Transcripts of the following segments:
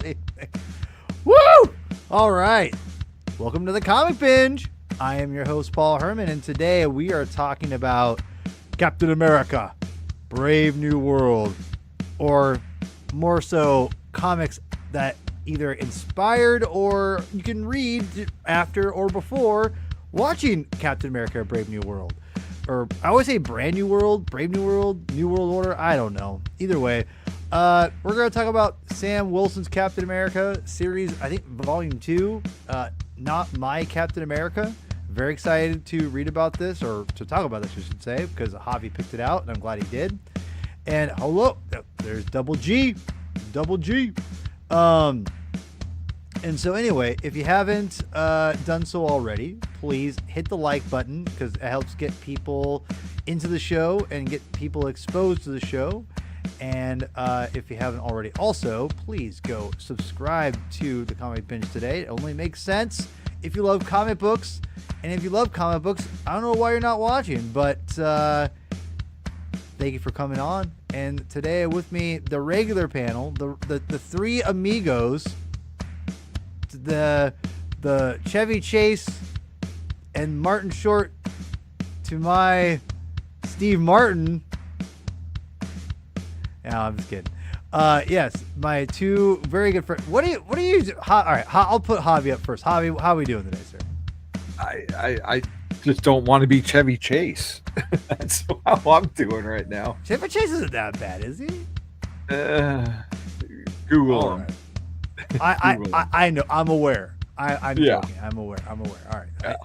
same thing. Woo! All right. Welcome to the Comic Binge. I am your host, Paul Herman, and today we are talking about Captain America, Brave New World, or more so, comics that either inspired or you can read after or before watching Captain America, Brave New World. Or I always say Brand New World, Brave New World, New World Order. I don't know. Either way, we're going to talk about Sam Wilson's Captain America series, I think volume 2, Not My Captain America. Very excited to read about this, or to talk about this, I should say, because Javi picked it out, and I'm glad he did. And hello, there's Double G. And so anyway, if you haven't done so already, please hit the like button because it helps get people into the show and get people exposed to the show. And if you haven't already also, please go subscribe to the Comic Binge today. It only makes sense if you love comic books. And if you love comic books, I don't know why you're not watching, but thank you for coming on. And today with me, the regular panel, the three amigos, the Chevy Chase and Martin Short to my Steve Martin. No, I'm just kidding. Yes, my two very good friends. What do you do? All right, I'll put Javi up first. Javi, how are we doing today, sir? I just don't want to be Chevy Chase. That's how I'm doing right now. Chevy Chase isn't that bad, is he? Google him. Right. I know. I'm aware. I'm joking. I'm aware. All right. Yeah.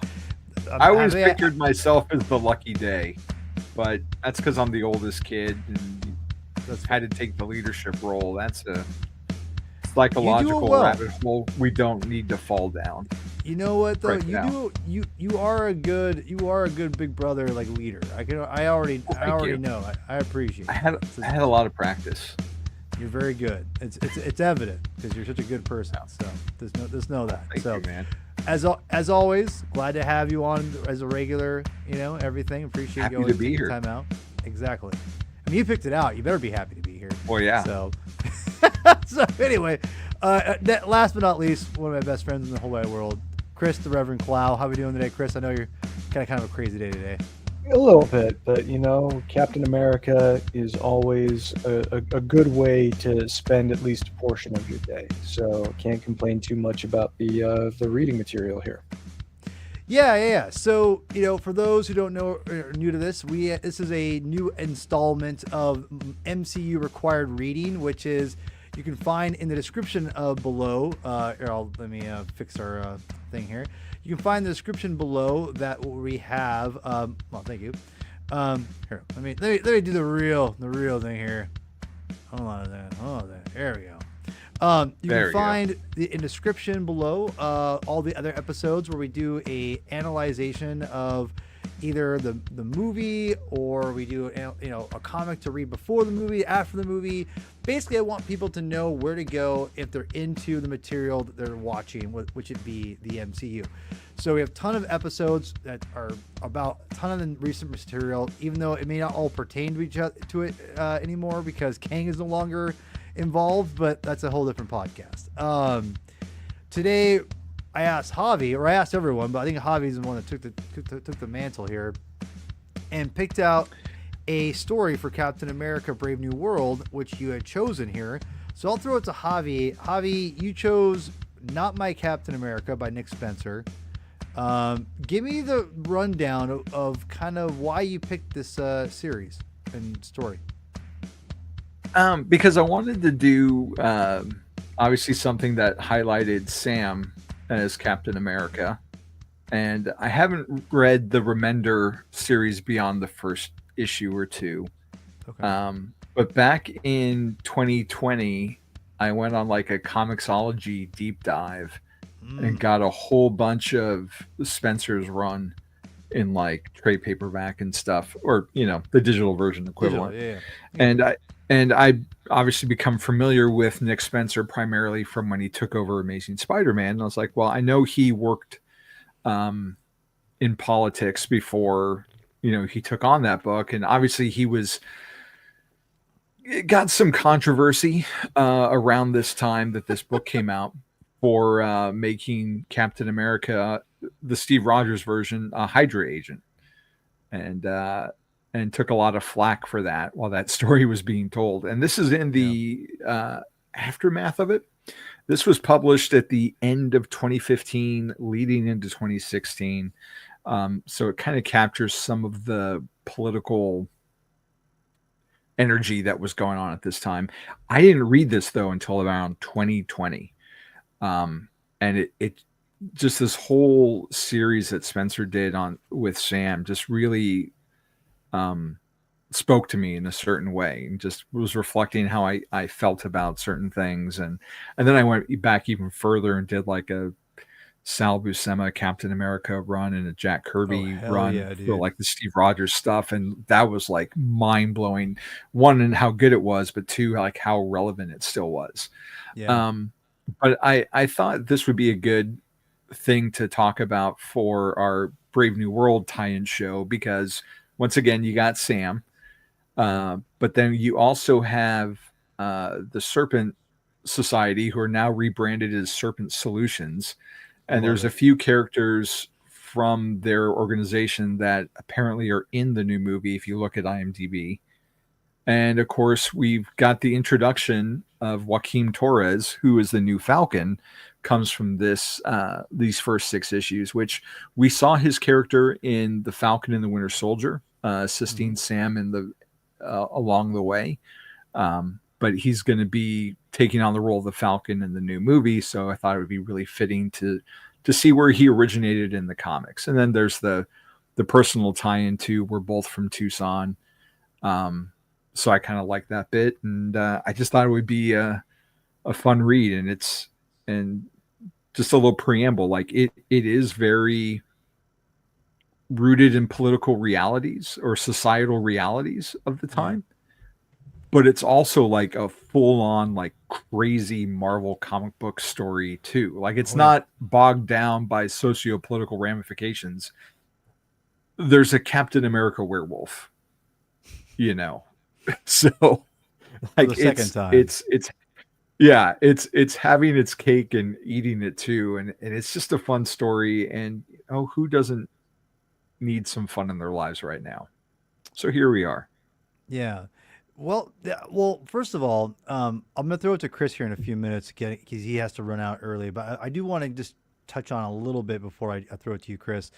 I always pictured myself as the lucky day, but that's because I'm the oldest kid and had to take the leadership role. That's a psychological rabbit hole we don't need to fall down. You know what though? You are a good big brother like leader. I already know. I appreciate it. I had a lot of practice. You're very good. It's evident because you're such a good person. So there's no that. Thank you, man. As always, glad to have you on as a regular. Everything. Appreciate happy you to be here. Time out. Exactly. I mean, you picked it out. You better be happy to be here. Well, yeah. So anyway, last but not least, one of my best friends in the whole wide world, Chris, the Reverend Clow. How are we doing today, Chris? I know you're kind of a crazy day today. A little bit, but Captain America is always a good way to spend at least a portion of your day. So can't complain too much about the reading material here. Yeah. So, for those who don't know or are new to this, this is a new installment of MCU Required Reading, which is you can find in the description below. Let me fix our thing here. You can find the description below that we have. Thank you. Here, let me do the real thing here. Hold on a second. There we go. You can find in description below all the other episodes where we do a analyzation of either the movie, or we do a comic to read before the movie, after the movie. Basically, I want people to know where to go if they're into the material that they're watching, which would be the MCU. So we have a ton of episodes that are about a ton of the recent material, even though it may not all pertain to it anymore because Kang is no longer involved, but that's a whole different podcast. Today I asked Javi, or I asked everyone, but I think Javi's the one that took the mantle here and picked out a story for Captain America Brave New World, which you had chosen here. So I'll throw it to Javi. Javi, you chose Not My Captain America by Nick Spencer. Give me the rundown of kind of why you picked this series and story. Because I wanted to do obviously something that highlighted Sam as Captain America, and I haven't read the Remender series beyond the first issue or two. Okay. But back in 2020, I went on like a Comixology deep dive and got a whole bunch of Spencer's run in like trade paperback and stuff, or the digital version equivalent. Yeah. And I obviously become familiar with Nick Spencer primarily from when he took over Amazing Spider-Man. And I was like, well, I know he worked in politics before he took on that book, and obviously he was it got some controversy around this time that this book came out for making Captain America, the Steve Rogers version, a Hydra agent, and took a lot of flack for that while that story was being told. And this is in the aftermath of it. This was published at the end of 2015, leading into 2016. So it kind of captures some of the political energy that was going on at this time. I didn't read this though until around 2020. And it just this whole series that Spencer did on with Sam just really spoke to me in a certain way, and just was reflecting how I felt about certain things. And then I went back even further and did like a Sal Buscema Captain America run and a Jack Kirby run for like the Steve Rogers stuff. And that was like mind blowing, one, in how good it was, but two, like how relevant it still was. But I thought this would be a good thing to talk about for our Brave New World tie-in show, because once again, you got Sam, but then you also have the Serpent Society, who are now rebranded as Serpent Solutions. And there's a few characters from their organization that apparently are in the new movie, if you look at IMDb. And of course, we've got the introduction of Joaquin Torres, who is the new Falcon, comes from these first 6 issues, which we saw his character in The Falcon and the Winter Soldier, assisting Sam in the along the way. But he's going to be taking on the role of the Falcon in the new movie. So I thought it would be really fitting to see where he originated in the comics. And then there's the personal tie-in too. We're both from Tucson. So I kind of like that bit. And I just thought it would be a fun read. And just a little preamble, like it is very rooted in political realities or societal realities of the time. But it's also like a full-on, like crazy Marvel comic book story too. Like it's not bogged down by socio-political ramifications. There's a Captain America werewolf, you know. So like it's having its cake and eating it too. And it's just a fun story. And who doesn't need some fun in their lives right now? So here we are. Yeah. Well, first of all, I'm going to throw it to Chris here in a few minutes because he has to run out early. But I do want to just touch on a little bit before I throw it to you, Chris.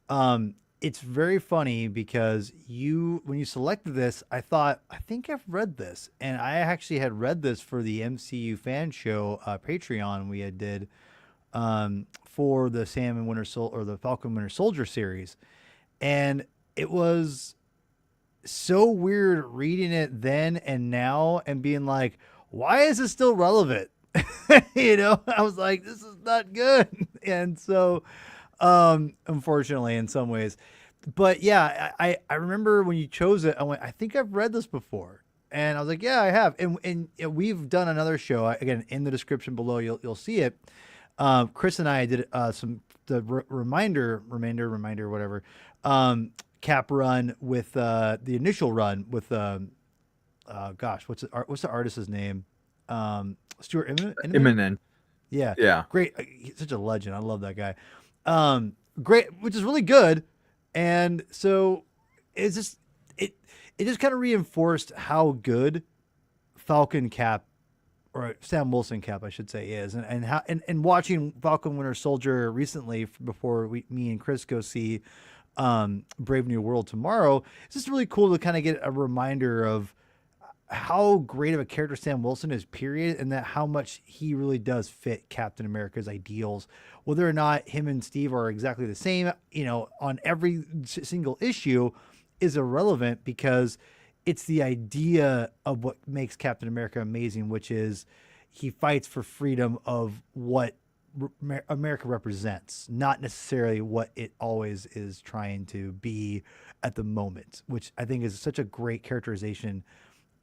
It's very funny because when you selected this, I think I've read this. And I actually had read this for the MCU fan show Patreon we did for the Sam and the Falcon Winter Soldier series. And it was so weird reading it then and now and being like, why is this still relevant? I was like, this is not good. And so, unfortunately in some ways, but yeah, I remember when you chose it, I went, I think I've read this before. And I was like, yeah, I have. And we've done another show, again, in the description below, you'll see it. Chris and I did the reminder, whatever, cap run with the initial run with what's the artist's name? Stuart Immonen. Yeah, great. He's such a legend. I love that guy. Great, which is really good. And so it's just it just kind of reinforced how good Falcon Cap, or Sam Wilson Cap, I should say, is, and how and watching Falcon Winter Soldier recently before me and Chris go see Brave New World tomorrow. It's just really cool to kind of get a reminder of how great of a character Sam Wilson is, period, and that how much he really does fit Captain America's ideals. Whether or not him and Steve are exactly the same, on every single issue is irrelevant, because it's the idea of what makes Captain America amazing, which is he fights for freedom of what America represents, not necessarily what it always is trying to be at the moment, which I think is such a great characterization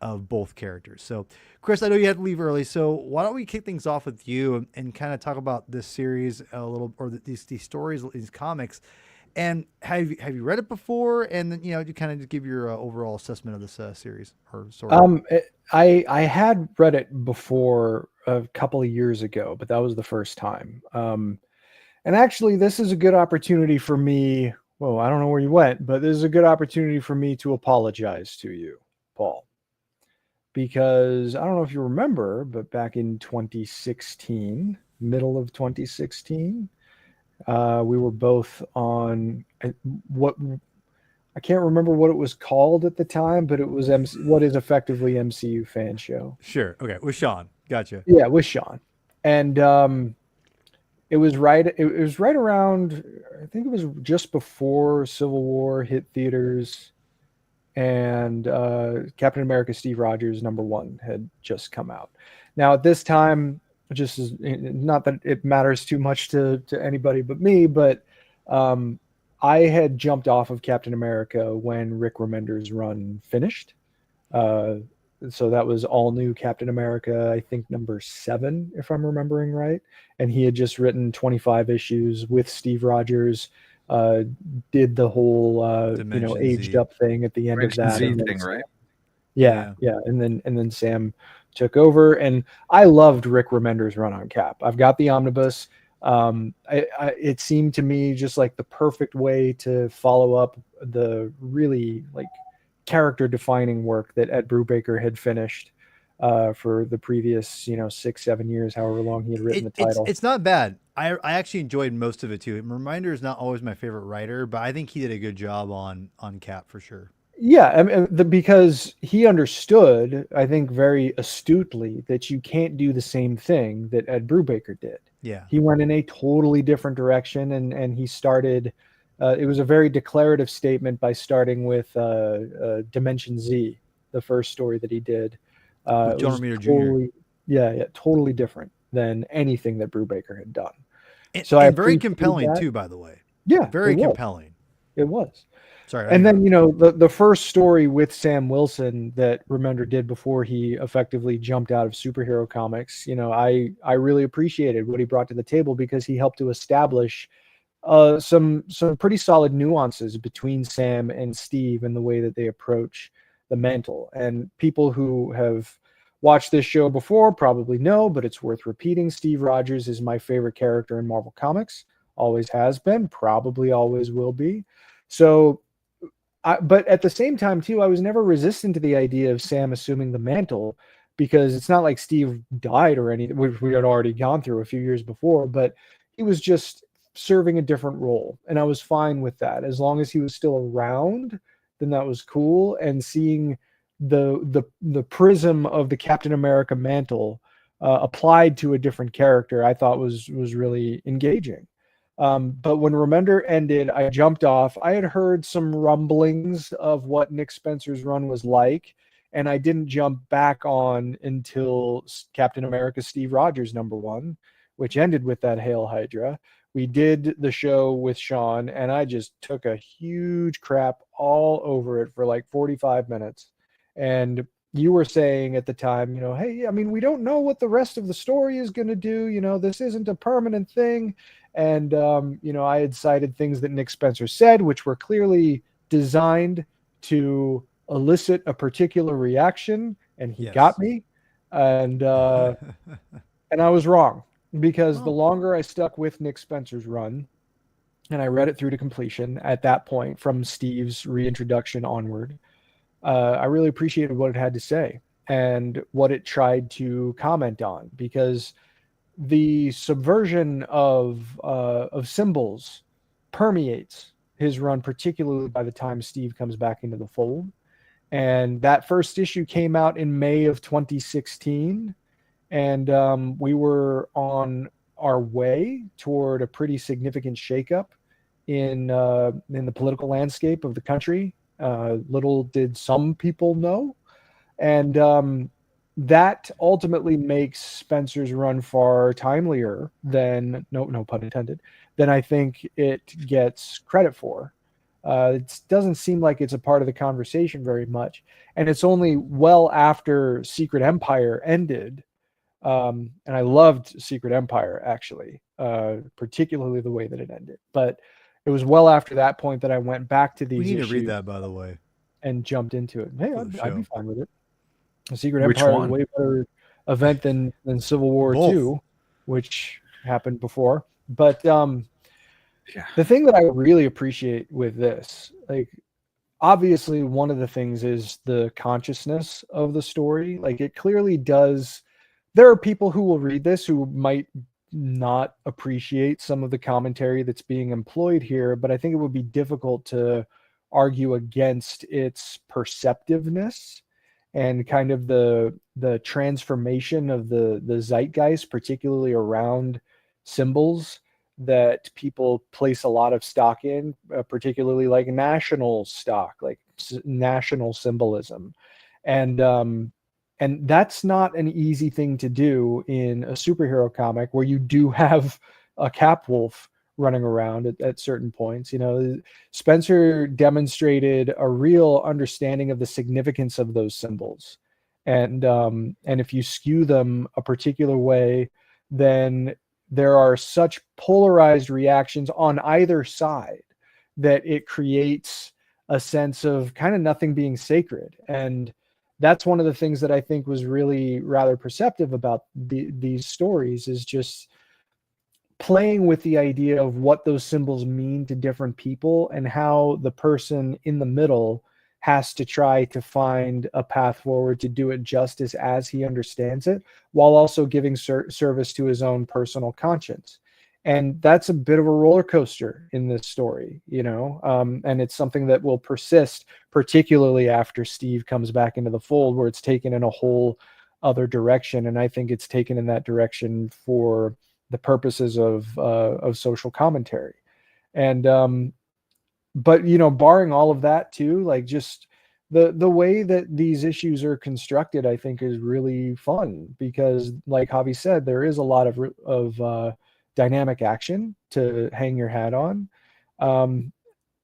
of both characters. So Chris, I know you had to leave early, so why don't we kick things off with you and kind of talk about this series a little, or these stories, these comics, And have you read it before? And then you kind of just give your overall assessment of this series or story. I had read it before a couple of years ago, but that was the first time. And actually, this is a good opportunity for me. Well, I don't know where you went, but this is a good opportunity for me to apologize to you, Paul, because I don't know if you remember, but back in 2016, middle of 2016, we were both on what I can't remember what it was called at the time, but it was what is effectively MCU Fan Show. Sure. Okay. With Sean. Gotcha. Yeah, with Sean. And it was right around, I think it was just before Civil War hit theaters, and Captain America Steve Rogers #1 had just come out. Now at this time, just as, not that it matters too much to anybody but me, but I had jumped off of Captain America when Rick Remender's run finished. So that was all new Captain America, I think #7, if I'm remembering right. And he had just written 25 issues with Steve Rogers, did the whole aged up thing at the end of that. Z thing, right? Yeah. And then Sam took over, and I loved Rick Remender's run on Cap. I've got the omnibus. It seemed to me just like the perfect way to follow up the really like character defining work that Ed Brubaker had finished for the previous 6-7 years, however long he had written the title. It's not bad. I actually enjoyed most of it too. Reminder is not always my favorite writer, but I think he did a good job on Cap for sure. Yeah, I mean, because he understood, I think very astutely, that you can't do the same thing that Ed Brubaker did. Yeah. He went in a totally different direction, and he started, it was a very declarative statement by starting with Dimension Z, the first story that he did. With John Romita Jr. Yeah, totally different than anything that Brubaker had done. And very compelling too, by the way. Yeah. Very compelling. It was. Sorry. And then, the first story with Sam Wilson that Remender did before he effectively jumped out of superhero comics, I really appreciated what he brought to the table, because he helped to establish some pretty solid nuances between Sam and Steve and the way that they approach the mantle. And people who have watched this show before probably know, but it's worth repeating, Steve Rogers is my favorite character in Marvel Comics. Always has been, probably always will be. So, but at the same time, too, I was never resistant to the idea of Sam assuming the mantle, because it's not like Steve died or anything, which we had already gone through a few years before, but he was just serving a different role. And I was fine with that. As long as he was still around, then that was cool. And seeing the prism of the Captain America mantle applied to a different character, I thought was really engaging. But when Remender ended, I jumped off. I had heard some rumblings of what Nick Spencer's run was like, and I didn't jump back on until Captain America Steve Rogers #1, which ended with that Hail Hydra. We did the show with Sean, and I just took a huge crap all over it for like 45 minutes. And you were saying at the time, hey, I mean, we don't know what the rest of the story is going to do. This isn't a permanent thing. And, I had cited things that Nick Spencer said, which were clearly designed to elicit a particular reaction. And he got me. And and I was wrong, because the longer I stuck with Nick Spencer's run, and I read it through to completion at that point from Steve's reintroduction onward, I really appreciated what it had to say and what it tried to comment on, because the subversion of symbols permeates his run, particularly by the time Steve comes back into the fold. And that first issue came out in May of 2016, and we were on our way toward a pretty significant shakeup in the political landscape of the country. Little did some people know. And that ultimately makes Spencer's run far timelier than, no pun intended, than I think it gets credit for. It doesn't seem like it's a part of the conversation very much. And it's only well after Secret Empire ended. And I loved Secret Empire, actually, particularly the way that it ended. But it was well after that point that I went back to these We need to issues read that, by the way. and jumped into it. Hey, For the I'd be show. fine with it. The Secret Which Empire is a one? way better event than Civil War Both. II, which happened before. But Yeah. the thing that I really appreciate with this, like, obviously one of the things is the consciousness of the story. Like, it clearly does. There are people who will read this who might not appreciate some of the commentary that's being employed here, but I think it would be difficult to argue against its perceptiveness and kind of the transformation of the zeitgeist, particularly around symbols that people place a lot of stock in, particularly like national stock, like national symbolism, and that's not an easy thing to do in a superhero comic where you do have a Cap Wolf running around at certain points. You know, Spencer demonstrated a real understanding of the significance of those symbols, and if you skew them a particular way, then there are such polarized reactions on either side that it creates a sense of kind of nothing being sacred. And that's one of the things that I think was really rather perceptive about these stories, is just playing with the idea of what those symbols mean to different people and how the person in the middle has to try to find a path forward to do it justice as he understands it, while also giving service to his own personal conscience. And that's a bit of a roller coaster in this story, you know, and it's something that will persist, particularly after Steve comes back into the fold, where it's taken in a whole other direction. And I think it's taken in that direction for the purposes of social commentary. And but, you know, barring all of that too, like, just the way that these issues are constructed, I think is really fun, because like Javi said, there is a lot of dynamic action to hang your hat on.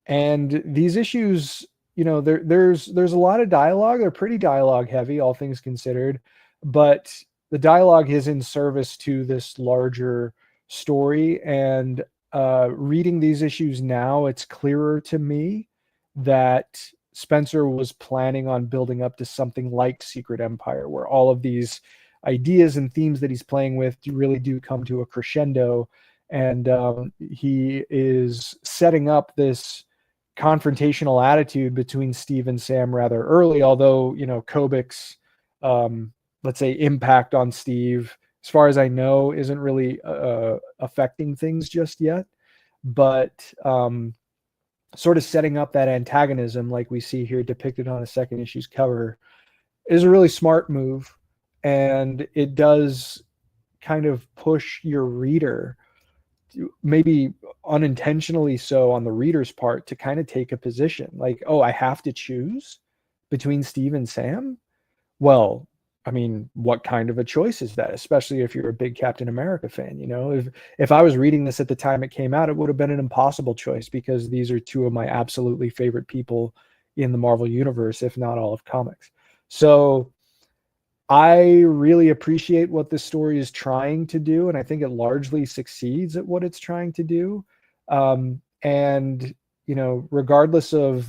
And these issues, you know, there's a lot of dialogue. They're pretty dialogue heavy, all things considered, but the dialogue is in service to this larger story. And reading these issues now, it's clearer to me that Spencer was planning on building up to something like Secret Empire, where all of these ideas and themes that he's playing with really do come to a crescendo. And he is setting up this confrontational attitude between Steve and Sam rather early, although, you know, Kobik's, let's say, impact on Steve, as far as I know, isn't really affecting things just yet. But sort of setting up that antagonism, like we see here depicted on a second issue's cover, is a really smart move. And it does kind of push your reader, maybe unintentionally so on the reader's part, to kind of take a position like, oh, I have to choose between Steve and Sam. Well, I mean, what kind of a choice is that? Especially if you're a big Captain America fan, you know, if I was reading this at the time it came out, it would have been an impossible choice, because these are two of my absolutely favorite people in the Marvel universe, if not all of comics. So I really appreciate what this story is trying to do, and I think it largely succeeds at what it's trying to do. And you know, regardless of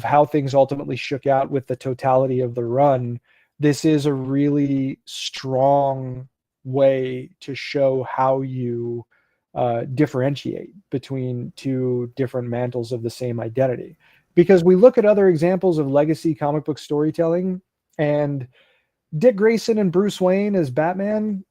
how things ultimately shook out with the totality of the run, this is a really strong way to show how you differentiate between two different mantles of the same identity. Because we look at other examples of legacy comic book storytelling, and Dick Grayson and Bruce Wayne as Batman,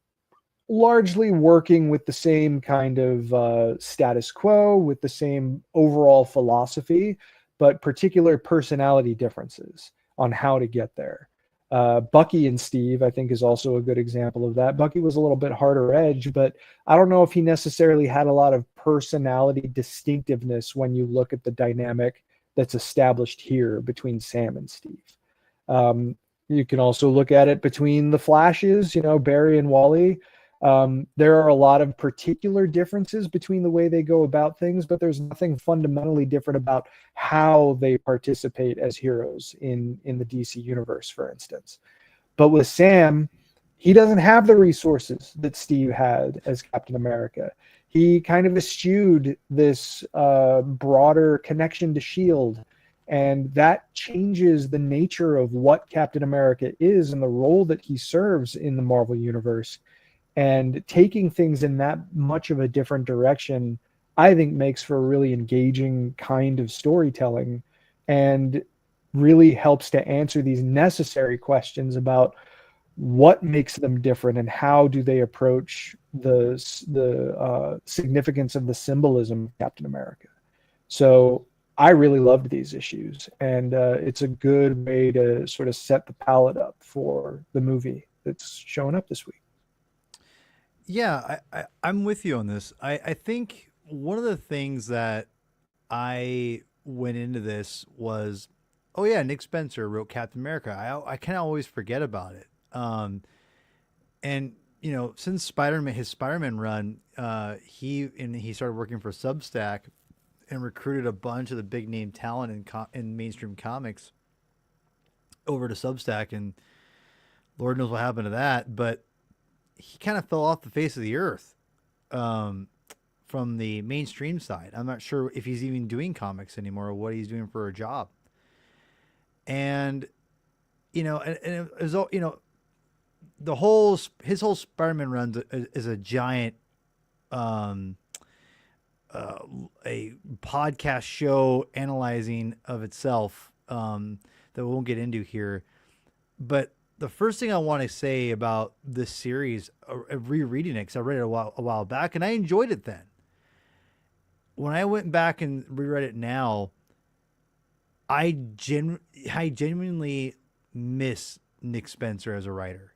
largely working with the same kind of status quo, with the same overall philosophy, but particular personality differences on how to get there. Bucky and Steve, I think, is also a good example of that. Bucky was a little bit harder edge, but I don't know if he necessarily had a lot of personality distinctiveness when you look at the dynamic that's established here between Sam and Steve. You can also look at it between the Flashes, you know, Barry and Wally. There are a lot of particular differences between the way they go about things, but there's nothing fundamentally different about how they participate as heroes in the DC universe, for instance. But with Sam, he doesn't have the resources that Steve had as Captain America. He kind of eschewed this broader connection to S.H.I.E.L.D., and that changes the nature of what Captain America is and the role that he serves in the Marvel Universe. And taking things in that much of a different direction, I think, makes for a really engaging kind of storytelling and really helps to answer these necessary questions about what makes them different and how do they approach the significance of the symbolism of Captain America. So I really loved these issues, and it's a good way to sort of set the palette up for the movie that's showing up this week. Yeah, I'm with you on this. I think one of the things that I went into this was, oh yeah, Nick Spencer wrote Captain America. I kind of always forget about it. And you know, since his Spider-Man run, he started working for Substack and recruited a bunch of the big name talent in mainstream comics over to Substack, and Lord knows what happened to that, but he kind of fell off the face of the earth from the mainstream side. I'm not sure if he's even doing comics anymore or what he's doing for a job. And you know, and it was, you know, his whole Spider-Man run is a giant a podcast show analyzing of itself that we won't get into here. But the first thing I want to say about this series, rereading it, because I read it a while back, and I enjoyed it then. When I went back and reread it now, I genuinely miss Nick Spencer as a writer.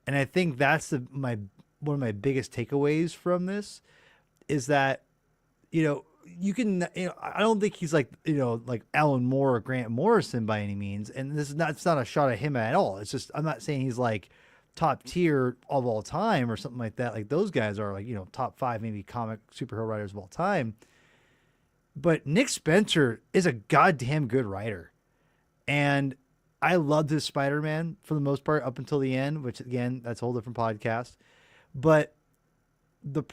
And I think that's one of my biggest takeaways from this is that, you know, I don't think he's like, you know, like Alan Moore or Grant Morrison by any means. And it's not a shot at him at all. It's just, I'm not saying he's like top tier of all time or something like that. Like those guys are like, you know, top 5, maybe comic superhero writers of all time. But Nick Spencer is a goddamn good writer. And I loved his Spider-Man for the most part up until the end, which again, that's a whole different podcast. But the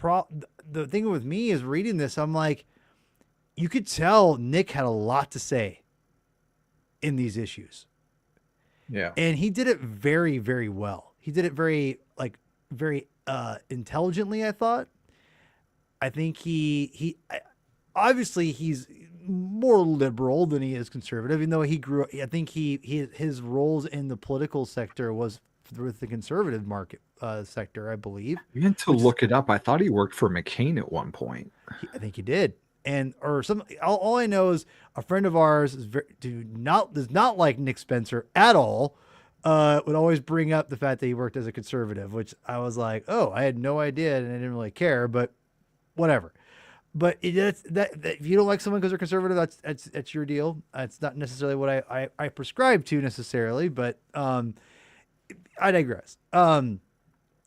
thing with me is reading this, I'm like, you could tell Nick had a lot to say in these issues. Yeah. And he did it very, very well. He did it very intelligently, I thought. I think obviously he's more liberal than he is conservative, even though I think his roles in the political sector was with the conservative market sector, I believe. I meant to look it up. I thought he worked for McCain at one point. I think he did. All I know is a friend of ours does not like Nick Spencer at all. Would always bring up the fact that he worked as a conservative, which I was like, oh, I had no idea and I didn't really care, but whatever. But that if you don't like someone because they're conservative, that's your deal. It's not necessarily what I prescribe to necessarily, but I digress.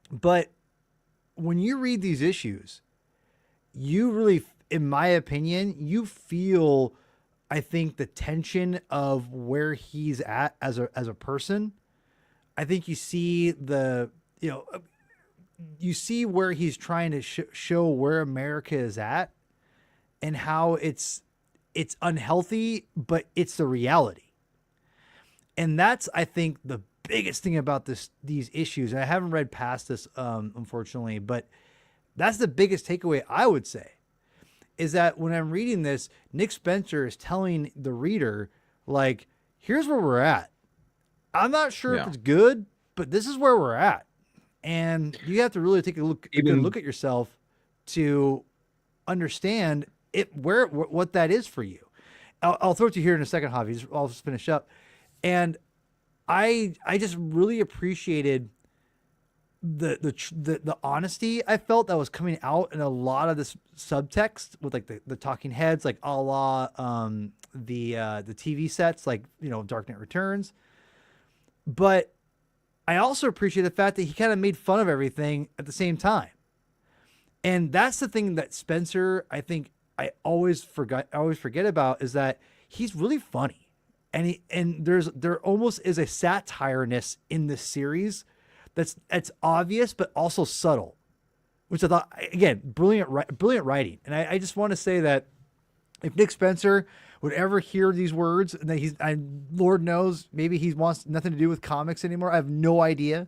But when you read these issues, you really, in my opinion, you feel, I think, the tension of where he's at as a person. I think you see you see where he's trying to show where America is at and how it's unhealthy, but it's the reality. And that's, I think, the biggest thing about these issues. And I haven't read past this, unfortunately, but that's the biggest takeaway I would say is that when I'm reading this, Nick Spencer is telling the reader, like, here's where we're at. I'm not sure if it's good, but this is where we're at. And you have to really take a good look at yourself to understand what that is for you. I'll throw it to you here in a second, Javi. I'll just finish up. And I just really appreciated the honesty I felt that was coming out in a lot of this subtext with like the talking heads, like a la the TV sets, like, you know, Dark Knight Returns. But I also appreciate the fact that he kind of made fun of everything at the same time. And that's the thing that Spencer, I think I always forget about, is that he's really funny. And there almost is a satireness in this series that's obvious but also subtle, which I thought, again, brilliant writing. And I just want to say that if Nick Spencer would ever hear these words, and that Lord knows, maybe he wants nothing to do with comics anymore. I have no idea.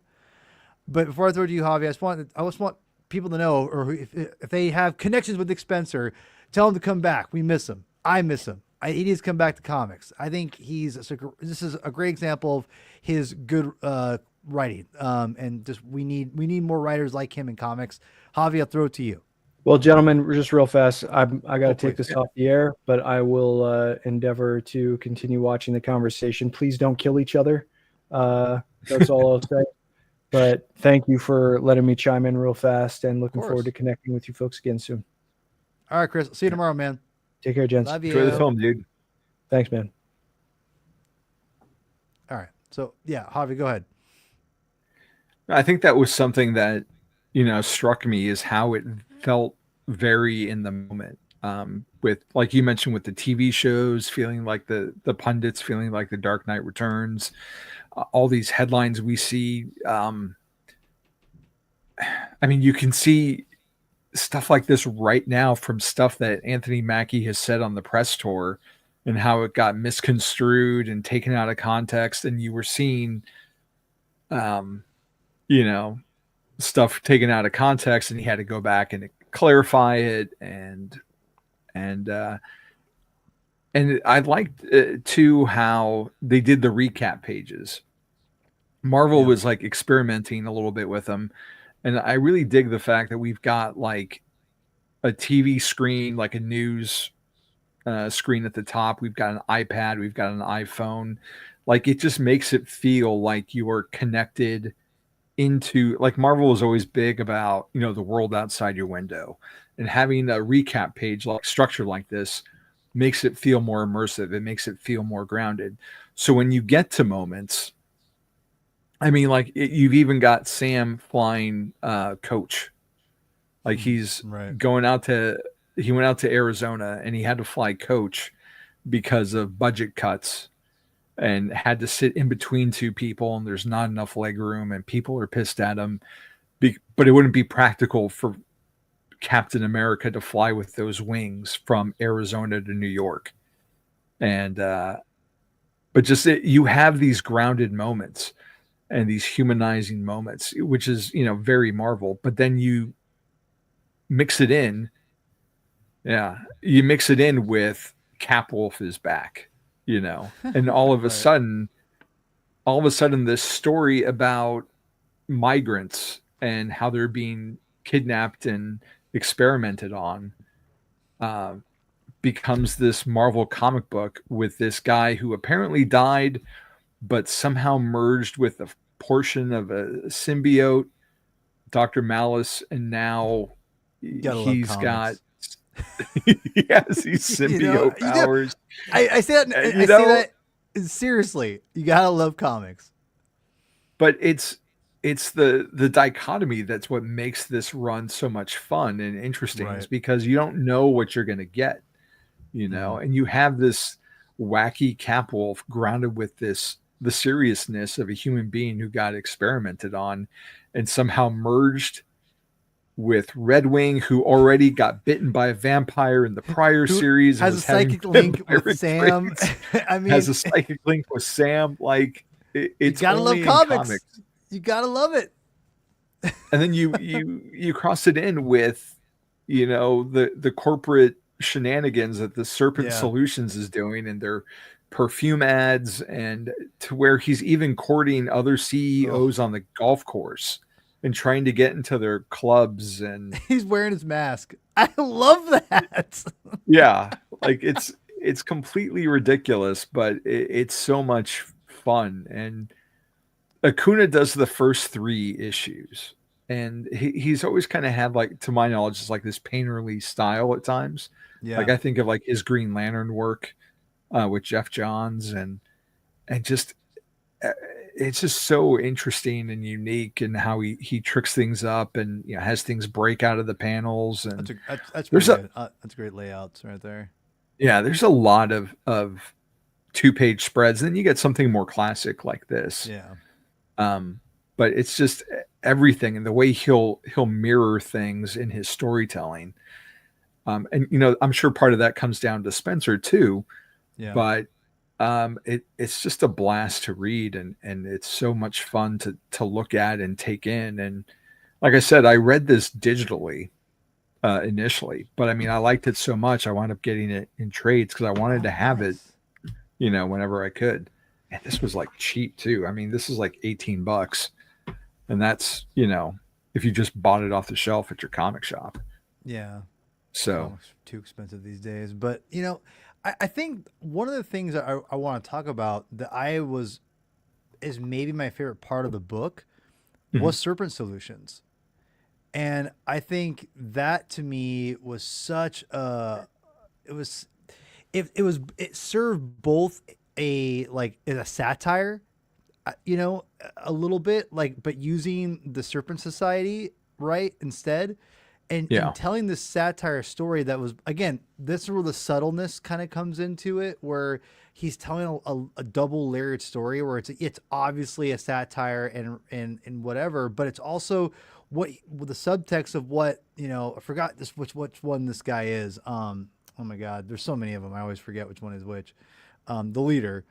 But before I throw it to you, Javi, I just want people to know, or if they have connections with Nick Spencer, tell him to come back. We miss him. I miss him. He needs to come back to comics. I think this is a great example of his good writing. And just we need more writers like him in comics. Javi, I'll throw it to you. Well, gentlemen, just real fast, I got to take this off the air, but I will endeavor to continue watching the conversation. Please don't kill each other. That's all I'll say. But thank you for letting me chime in real fast, and looking forward to connecting with you folks again soon. All right, Chris. See you tomorrow, man. Take care, gents. Love you. Enjoy the film, dude. Thanks, man. All right. So, yeah, Javi, go ahead. I think that was something that, struck me, is how it felt very in the moment. With, like you mentioned, with the TV shows, feeling like the pundits, feeling like the Dark Knight Returns, all these headlines we see. You can see stuff like this right now from stuff that Anthony Mackie has said on the press tour, and how it got misconstrued and taken out of context. And you were seeing, stuff taken out of context, and he had to go back and clarify it. And I liked too how they did the recap pages. Marvel was like experimenting a little bit with them. And I really dig the fact that we've got like a TV screen, like a news screen at the top. We've got an iPad. We've got an iPhone. Like, it just makes it feel like you are connected into, like, Marvel is always big about, the world outside your window. And having a recap page like structured like this makes it feel more immersive. It makes it feel more grounded. So when you get to moments, you've even got Sam flying coach. Like, he's going out he went out to Arizona, and he had to fly coach because of budget cuts, and had to sit in between two people, and there's not enough leg room, and people are pissed at him. But it wouldn't be practical for Captain America to fly with those wings from Arizona to New York. And but just you have these grounded moments and these humanizing moments, which is, very Marvel. But then you mix it in. Yeah. You mix it in with Cap Wolf is back, and all of a sudden, this story about migrants and how they're being kidnapped and experimented on becomes this Marvel comic book with this guy who apparently died, but somehow merged with a portion of a symbiote, Dr. Malice, and now he's got he has these symbiote powers. I say that. I say that seriously. You gotta love comics. But it's the dichotomy that's what makes this run so much fun and interesting. Is because you don't know what you're going to get, and you have this wacky Cap Wolf grounded with the seriousness of a human being who got experimented on, and somehow merged with Red Wing, who already got bitten by a vampire in the prior series. Has a psychic link with Sam. Has a psychic link with Sam. Like, it's you gotta love comics. You gotta love it. And then you cross it in with, the corporate shenanigans that the Serpent Solutions is doing, and their perfume ads, and to where he's even courting other CEOs on the golf course and trying to get into their clubs, and he's wearing his mask. I love that. Yeah, like it's completely ridiculous, but it's so much fun. And Acuna does the first 3 issues, and he's always kind of had, like, to my knowledge, is like this painterly style at times. Yeah, like I think of like his Green Lantern work with Jeff Johns, and just it's just so interesting and unique, and how he tricks things up, and has things break out of the panels. And that's good. That's great layouts right there. Yeah, there's a lot of 2-page spreads. Then you get something more classic like this. Yeah. but it's just everything and the way he'll mirror things in his storytelling. And I'm sure part of that comes down to Spencer too, Yeah. but it's just a blast to read, and it's so much fun to look at and take in. And like I said, I read this digitally initially, but I mean, I liked it so much, I wound up getting it in trades because I wanted to have it, whenever I could. And this was like cheap too. I mean, this is like $18, and that's if you just bought it off the shelf at your comic shop. Yeah. So Comics are too expensive these days. But I think one of the things that I want to talk about that is maybe my favorite part of the book was Serpent Solutions. And I think that to me was such it served both as a satire, a little bit but using the Serpent Society right instead. And telling this satire story that was, again, this is where the subtleness kind of comes into it, where he's telling a double layered story where it's obviously a satire and whatever, but it's also with the subtext of what, I forgot which one this guy is. Oh my God, there's so many of them. I always forget which one is which. The leader.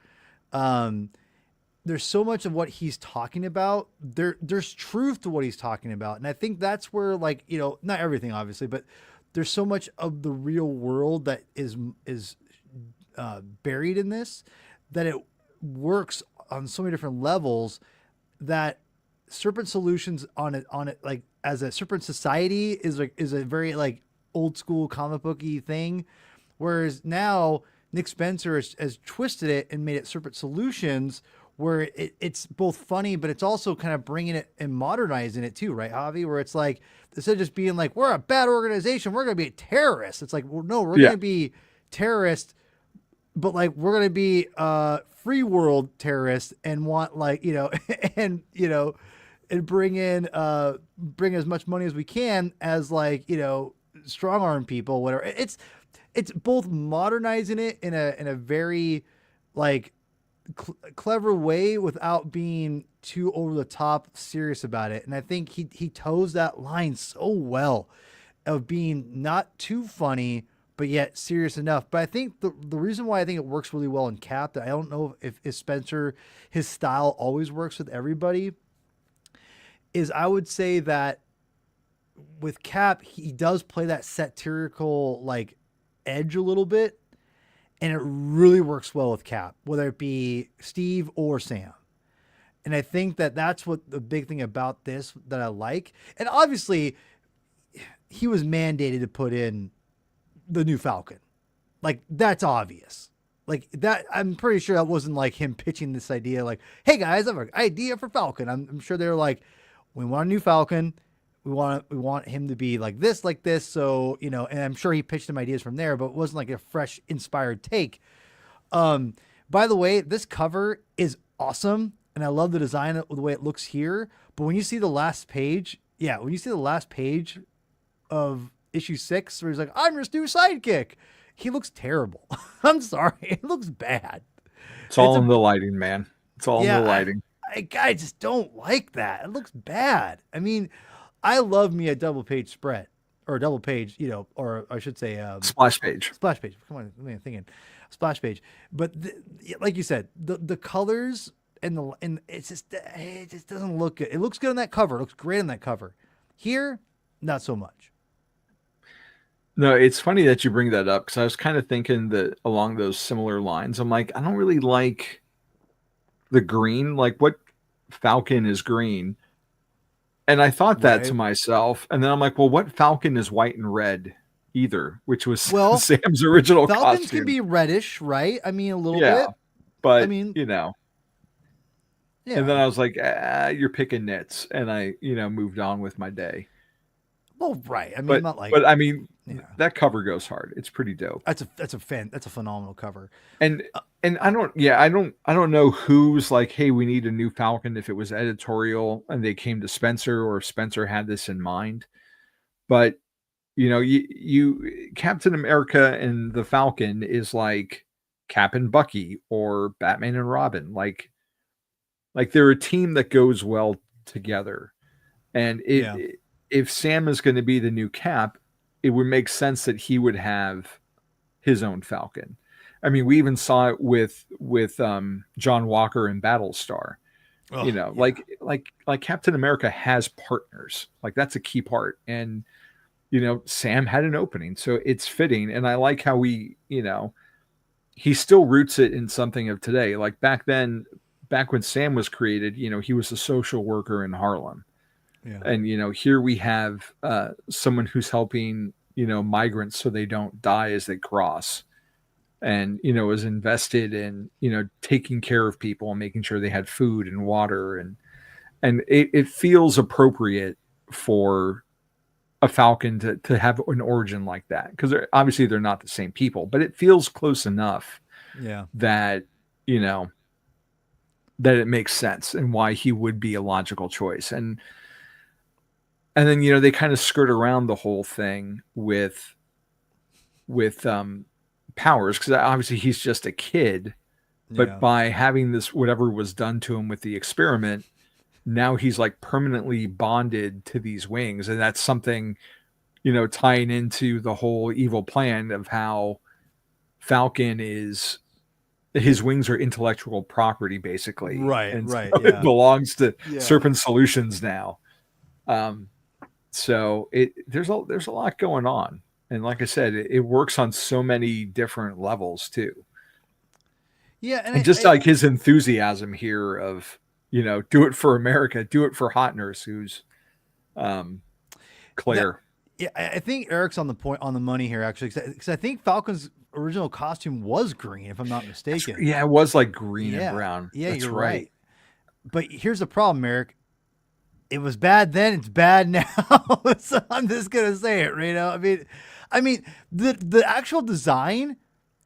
There's so much of what he's talking about. There's truth to what he's talking about. And I think that's where not everything obviously, but there's so much of the real world that is buried in this, that it works on so many different levels, that Serpent Solutions on it like as a Serpent Society is a very old school comic booky thing. Whereas now Nick Spencer has twisted it and made it Serpent Solutions, where it's both funny, but it's also kind of bringing it and modernizing it too, right, Javi? Where it's like, instead of just being like, we're a bad organization, we're going to be terrorists. It's like, well, no, we're going to be terrorists, but we're going to be free world terrorists and want and bring as much money as we can as strong arm people, whatever. It's both modernizing it in a very clever way without being too over the top serious about it. And I think he toes that line so well of being not too funny, but yet serious enough. But I think the reason why I think it works really well in Cap, that I don't know if Spencer, his style always works with everybody, is I would say that with Cap, he does play that satirical edge a little bit. And it really works well with Cap, whether it be Steve or Sam. And I think that that's what the big thing about this that I like. And obviously, he was mandated to put in the new Falcon. That's obvious. That, I'm pretty sure that wasn't him pitching this idea hey guys, I have an idea for Falcon. I'm sure they're we want a new Falcon. We want him to be like this. So, and I'm sure he pitched some ideas from there, but it wasn't a fresh, inspired take. By the way, this cover is awesome. And I love the design of the way it looks here. But when you see the last page of issue 6, where he's like, I'm your new sidekick, he looks terrible. I'm sorry. It looks bad. It's all in the lighting, man. It's all in the lighting. I just don't like that. It looks bad. I mean, I love me a double page spread, or a double page, or I should say, splash page. Splash page. Come on, I'm thinking splash page. But like you said, the colors and it just doesn't look good. It looks good on that cover. It looks great on that cover. Here, not so much. No, it's funny that you bring that up, because I was kind of thinking that along those similar lines. I'm like, I don't really like the green. What Falcon is green? And I thought that to myself. And then I'm like, well, what Falcon is white and red either? Which was Sam's original Falcons costume. Can be reddish, right? I mean, a little bit. But, I mean, Yeah. And then I was like, you're picking nits. And I, moved on with my day. Well, right. I mean, but I mean, that cover goes hard. It's pretty dope. That's a phenomenal cover. And I don't know who's like, hey, we need a new Falcon, if it was editorial and they came to Spencer, or if Spencer had this in mind. But you Captain America and the Falcon is like Cap and Bucky, or Batman and Robin. They're a team that goes well together. And Yeah. if Sam is going to be the new Cap, it would make sense that he would have his own Falcon. I mean, we even saw it with John Walker in Battlestar. Oh, yeah. Like Captain America has partners. Like that's a key part. And Sam had an opening, so it's fitting. And I like how he still roots it in something of today. Like back when Sam was created, he was a social worker in Harlem. Yeah. And here we have someone who's helping migrants so they don't die as they cross, and is invested in taking care of people and making sure they had food and water, and it feels appropriate for a Falcon to have an origin like that, because obviously they're not the same people, but it feels close enough Yeah. that that it makes sense and why he would be a logical choice. And then they kind of skirt around the whole thing with powers, because obviously he's just a kid, but Yeah. by having this, whatever was done to him with the experiment, now he's like permanently bonded to these wings. And that's something tying into the whole evil plan of how Falcon is, his wings are intellectual property basically, Right, and right, so yeah. it belongs to Yeah. Serpent Solutions now. So there's a lot going on, and like I said, it works on so many different levels too. Yeah, And just like his enthusiasm here of do it for America, do it for Hot Nurse, who's Claire. Yeah, I think Eric's on the money here, actually, because I think Falcon's original costume was green, if I'm not mistaken. Yeah, it was like green and brown. Yeah, That's you're right. But here's the problem, Eric. It was bad then. It's bad now. So I'm just gonna say it. I mean, the actual design.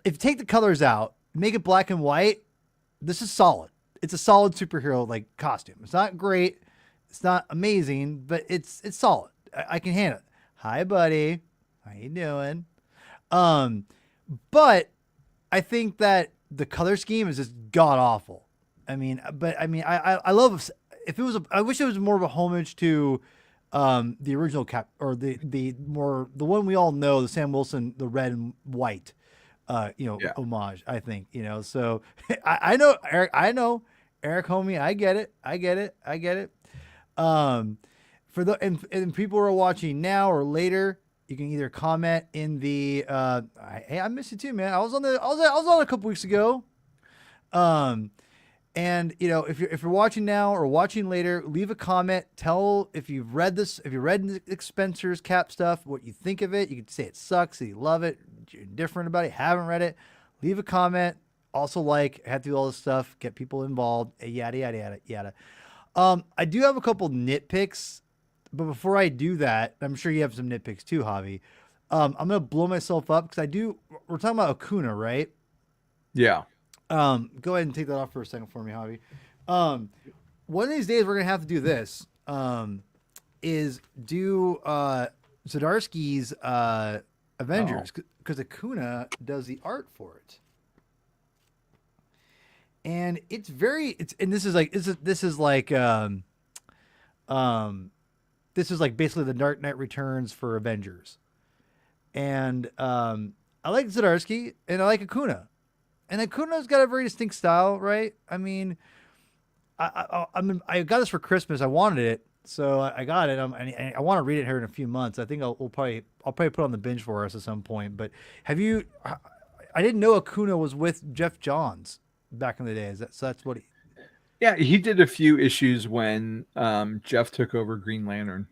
If you take the colors out, make it black and white, this is solid. It's a solid superhero like costume. It's not great. It's not amazing, but it's solid. I can handle it. Hi, buddy. How you doing? But I think that the color scheme is just god awful. I love. If it was, I wish it was more of a homage to the original Cap, or the one we all know, the Sam Wilson, the red and white, homage. I think So I know Eric. Eric, homie. I get it. For the and people who are watching now or later, you can either comment in the hey, I miss you too, man. I was on a couple weeks ago. And if you're watching now or watching later, leave a comment. Tell if you've read Nick Spencer's Cap stuff, what you think of it. You can say it sucks, that you love it, you're indifferent about it, haven't read it. Leave a comment. Also, have to do all this stuff, get people involved, yada yada yada yada. I do have a couple nitpicks, but before I do that, I'm sure you have some nitpicks too, Javi. I'm gonna blow myself up because we're talking about Acuna, right? Yeah. Go ahead and take that off for a second for me, Javi. One of these days we're gonna have to do this. Is do Zdarsky's Avengers, because Acuna does the art for it, and this is like basically the Dark Knight Returns for Avengers, and I like Zdarsky and I like Acuna. And Acuna's got a very distinct style, right? I mean, I got this for Christmas. I wanted it, so I got it. I want to read it here in a few months. I think I'll probably put it on the binge for us at some point. But I didn't know Acuna was with Jeff Johns back in the day. So that's what he. Yeah, he did a few issues when Jeff took over Green Lantern.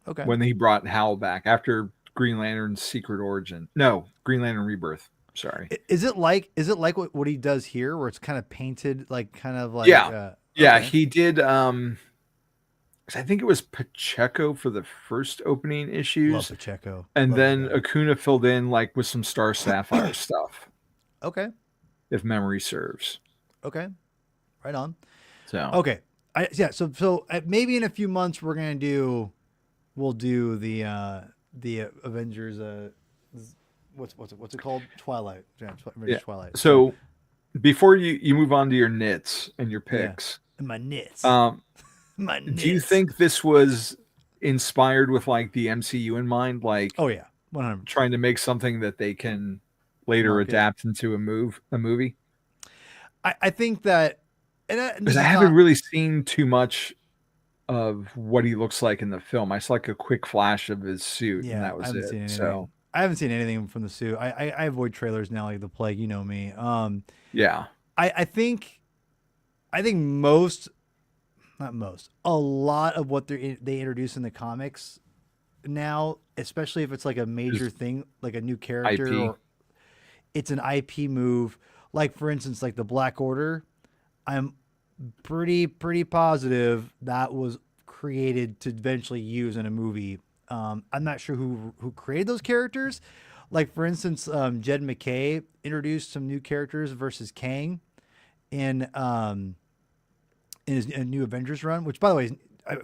Okay. When he brought Hal back after Green Lantern's Secret Origin. No, Green Lantern Rebirth. Sorry. Is it like what he does here, where it's kind of painted like yeah. Yeah, okay. he did. I think it was Pacheco for the first opening issues. Love Pacheco. And Love then Acuna filled in like with some Star Sapphire stuff. Okay. If memory serves. Okay. Right on. So okay. So maybe in a few months we'll do the Avengers. What's it called? Twilight. Yeah. Twilight. So before you move on to your nits and your picks, my nits. My Do you nits. think this was inspired with like the MCU in mind, like Oh yeah, 100 trying to make something that they can later market. adapt into a movie? I think that, and Because this I is haven't not. really seen too much of what he looks like in the film. I saw like a quick flash of his suit, and Yeah, that I was haven't it. seen anything. So I haven't seen anything from the suit. I avoid trailers now like the plague. You know me. yeah, I think most, not most, a lot of what they introduce in the comics now, especially if it's like a major just thing, like a new character IP. or it's an IP move. Like for instance, like the Black Order. I'm pretty positive that was created to eventually use in a movie. I'm not sure who created those characters. Like for instance, Jed McKay introduced some new characters versus Kang in his new Avengers run. Which, by the way,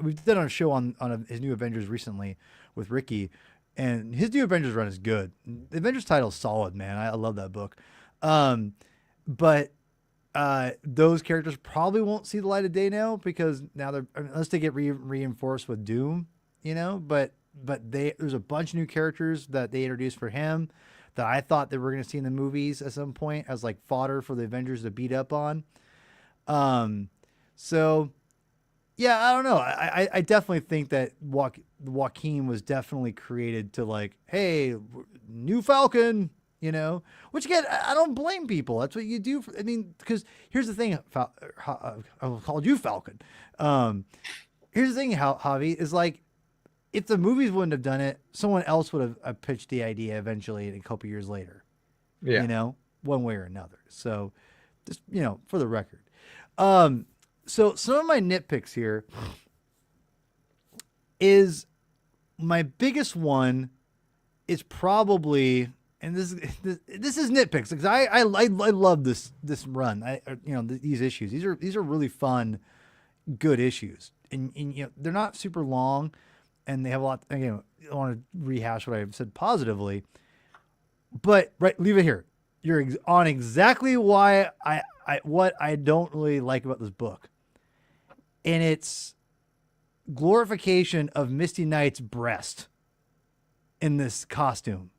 we've done a show on his new Avengers recently with Ricky, and his new Avengers run is good. The Avengers title is solid, man. I love that book. Um, but those characters probably won't see the light of day now because now they're, unless they get reinforced with Doom, you know. But there's a bunch of new characters that they introduced for him that I thought they were going to see in the movies at some point as like fodder for the Avengers to beat up on. Um, so yeah, I don't know. I definitely think that Joaquin was definitely created to like, hey, new Falcon, you know. Which again, I don't blame people. That's what you do. I mean, because here's the thing. I called you Falcon. Um, here's the thing, Javi, is like, if the movies wouldn't have done it, someone else would have pitched the idea eventually a couple years later. Yeah. You know, one way or another. So, just for the record. Um, so some of my nitpicks here is my biggest one is probably, and this is nitpicks because I love this run. These issues. These are really fun, good issues, and they're not super long, and they have a lot. Again, I don't want to rehash what I've said positively, but right, leave it here. You're on exactly why what I don't really like about this book, and it's glorification of Misty Knight's breast in this costume.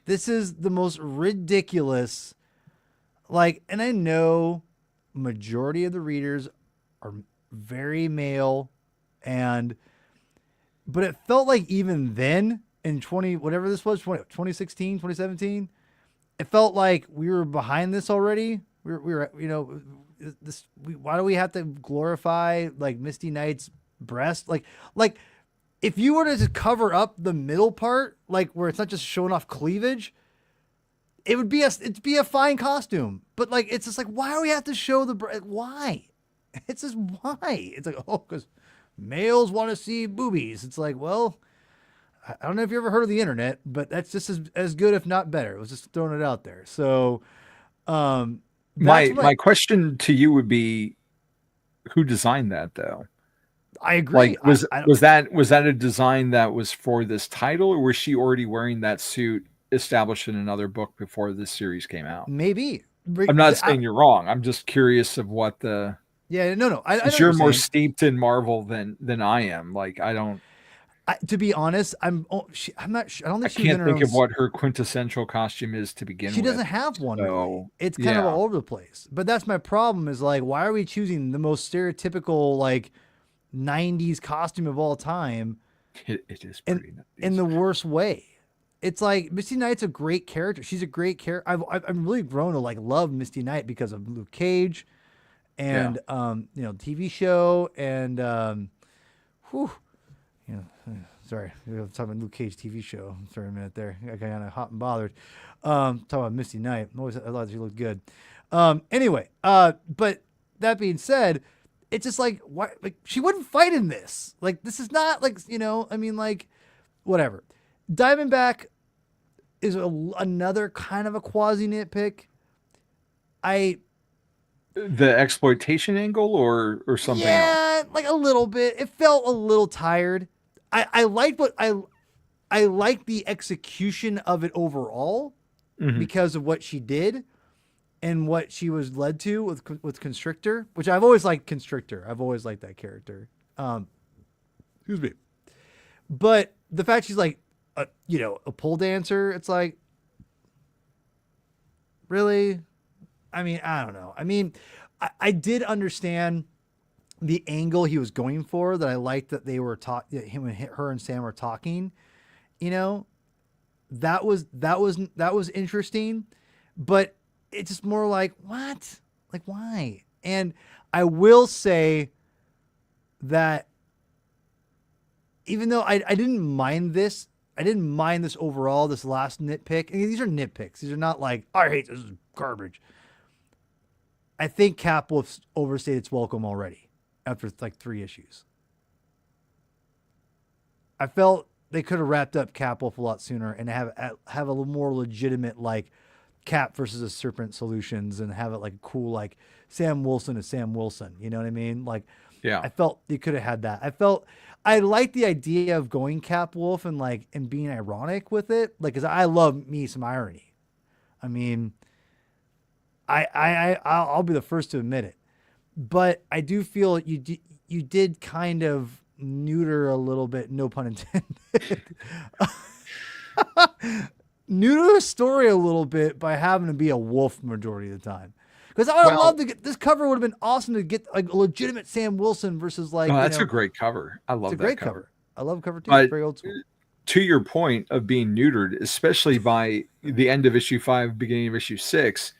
This is the most ridiculous, like, and I know majority of the readers are very male, but it felt like even then in 2016, 2017, it felt like we were behind this already. We were why do we have to glorify like Misty Knight's breast? Like if you were to just cover up the middle part, like where it's not just showing off cleavage, it'd be a fine costume. But like, it's just like, why do we have to show why? It's just why. It's like, oh, because males want to see boobies. It's like, well, I don't know if you ever heard of the internet, but that's just as good, if not better. It was just throwing it out there. So, My question to you would be, who designed that though? I agree. Like, was that a design that was for this title, or was she already wearing that suit established in another book before this series came out? Maybe. I'm not saying you're wrong. I'm just curious of what the. Yeah, no. I know You're what more saying. steeped in Marvel than I am. Like, I don't. To be honest, I'm not sure. I don't I think she was in can't her think own. of what her quintessential costume is to begin with. She doesn't have one. So, really. It's kind of all over the place. But that's my problem. Is like, why are we choosing the most stereotypical like 90s costume of all time? It is pretty in the worst way. It's like Misty Knight's a great character. She's a great character. I've really grown to like love Misty Knight because of Luke Cage, and TV show, and sorry, I'm talking about Luke Cage TV show. Sorry a minute there. I got kind of hot and bothered. Talking about Misty Knight. I thought she looked good. Anyway, but that being said, it's just like, why? Like, she wouldn't fight in this. Like, this is not like, I mean, like, whatever. Diamondback is another kind of a quasi nitpick. The exploitation angle or something else? Yeah, like a little bit. It felt a little tired. I liked I liked the execution of it overall because of what she did and what she was led to with Constrictor, which I've always liked Constrictor. I've always liked that character. Excuse me. But the fact she's like, a pole dancer, it's like, really? I mean, I don't know. I mean, I did understand the angle he was going for. That I liked that they were her and Sam were talking. You know, that was interesting, but it's just more like, what? Like, why? And I will say that even though I didn't mind this, overall, this last nitpick. And these are nitpicks. These are not like, I hate this, is garbage. I think Capwolf's overstayed its welcome already after like 3 issues. I felt they could have wrapped up Capwolf a lot sooner and have a little more legitimate like Cap versus a Serpent Solutions and have it like cool like Sam Wilson is Sam Wilson. You know what I mean? Like, Yeah. I felt you could have had that. I liked the idea of going Capwolf and being ironic with it. Like, cause I love me some irony. I mean, I'll be the first to admit it, but I do feel you did kind of neuter a little bit, no pun intended, neuter the story a little bit by having to be a wolf majority of the time. Because I would love to get this cover. Would have been awesome to get like a legitimate Sam Wilson versus like. Oh, that's a great cover. I love that great cover. I love cover too. But it's very old school. To your point of being neutered, especially by the end of issue 5, beginning of issue 6,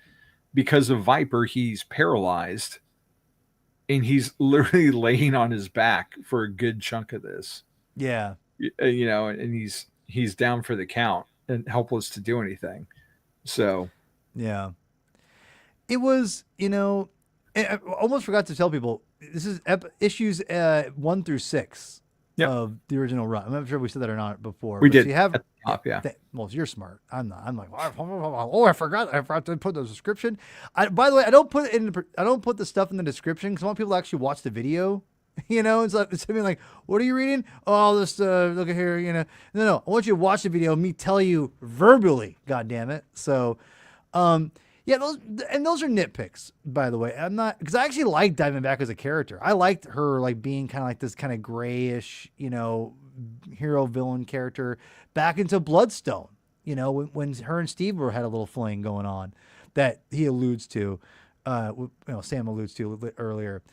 because of Viper, he's paralyzed, and he's literally laying on his back for a good chunk of this. Yeah, and he's down for the count and helpless to do anything. So, yeah. It was, I almost forgot to tell people, this is issues 1 through 6 of the original run. I'm not sure if we said that or not before. We did. So you have, yeah. Well, you're smart. I'm not. I'm like, I forgot to put the description. By the way, I don't put the stuff in the description because I want people to actually watch the video. It's me like, what are you reading? Oh, this look at here. No. I want you to watch the video. Me tell you verbally. God damn it. So, yeah, those are nitpicks, by the way. I'm not, because I actually like Diamondback as a character. I liked her like being kind of like this kind of grayish, hero villain character back into Bloodstone. When her and Steve had a little fling going on, that he alludes to, Sam alludes to a little bit earlier,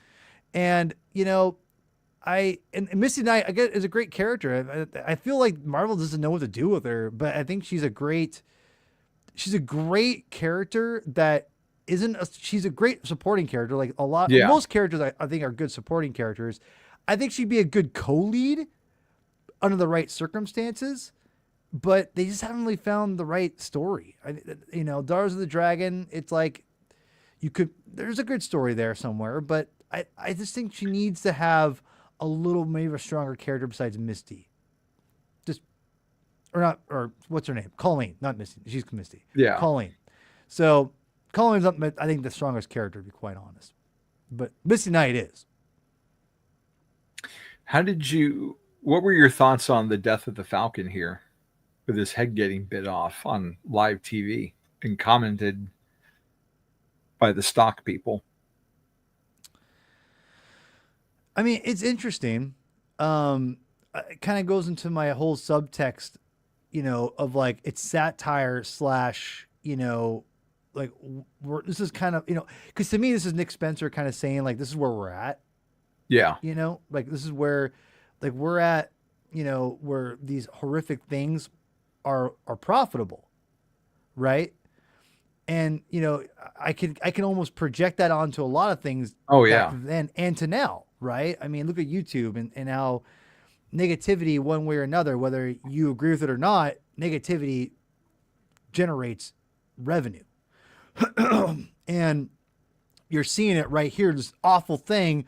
and and Misty Knight I get is a great character. I feel like Marvel doesn't know what to do with her, but I think she's a great character that she's a great supporting character. Like most characters I think are good supporting characters. I think she'd be a good co-lead under the right circumstances, but they just haven't really found the right story. Daughters of the Dragon, it's like there's a good story there somewhere, but I just think she needs to have a little, maybe a stronger character besides Misty. Or what's her name? Colleen, not Misty. She's Misty. Yeah. Colleen. So Colleen's up, I think, the strongest character, to be quite honest. But Misty Knight is. What were your thoughts on the death of the Falcon here, with his head getting bit off on live TV and commented by the stock people? I mean, it's interesting. It kind of goes into my whole subtext, of like, it's satire / like this is kind of, because to me, this is Nick Spencer kind of saying like, this is where we're at. Yeah. Like this is where like we're at, where these horrific things are profitable. Right. And, I can almost project that onto a lot of things. Oh yeah. Back then and to now. Right. I mean, look at YouTube and how negativity one way or another, whether you agree with it or not, negativity generates revenue. And you're seeing it right here, this awful thing,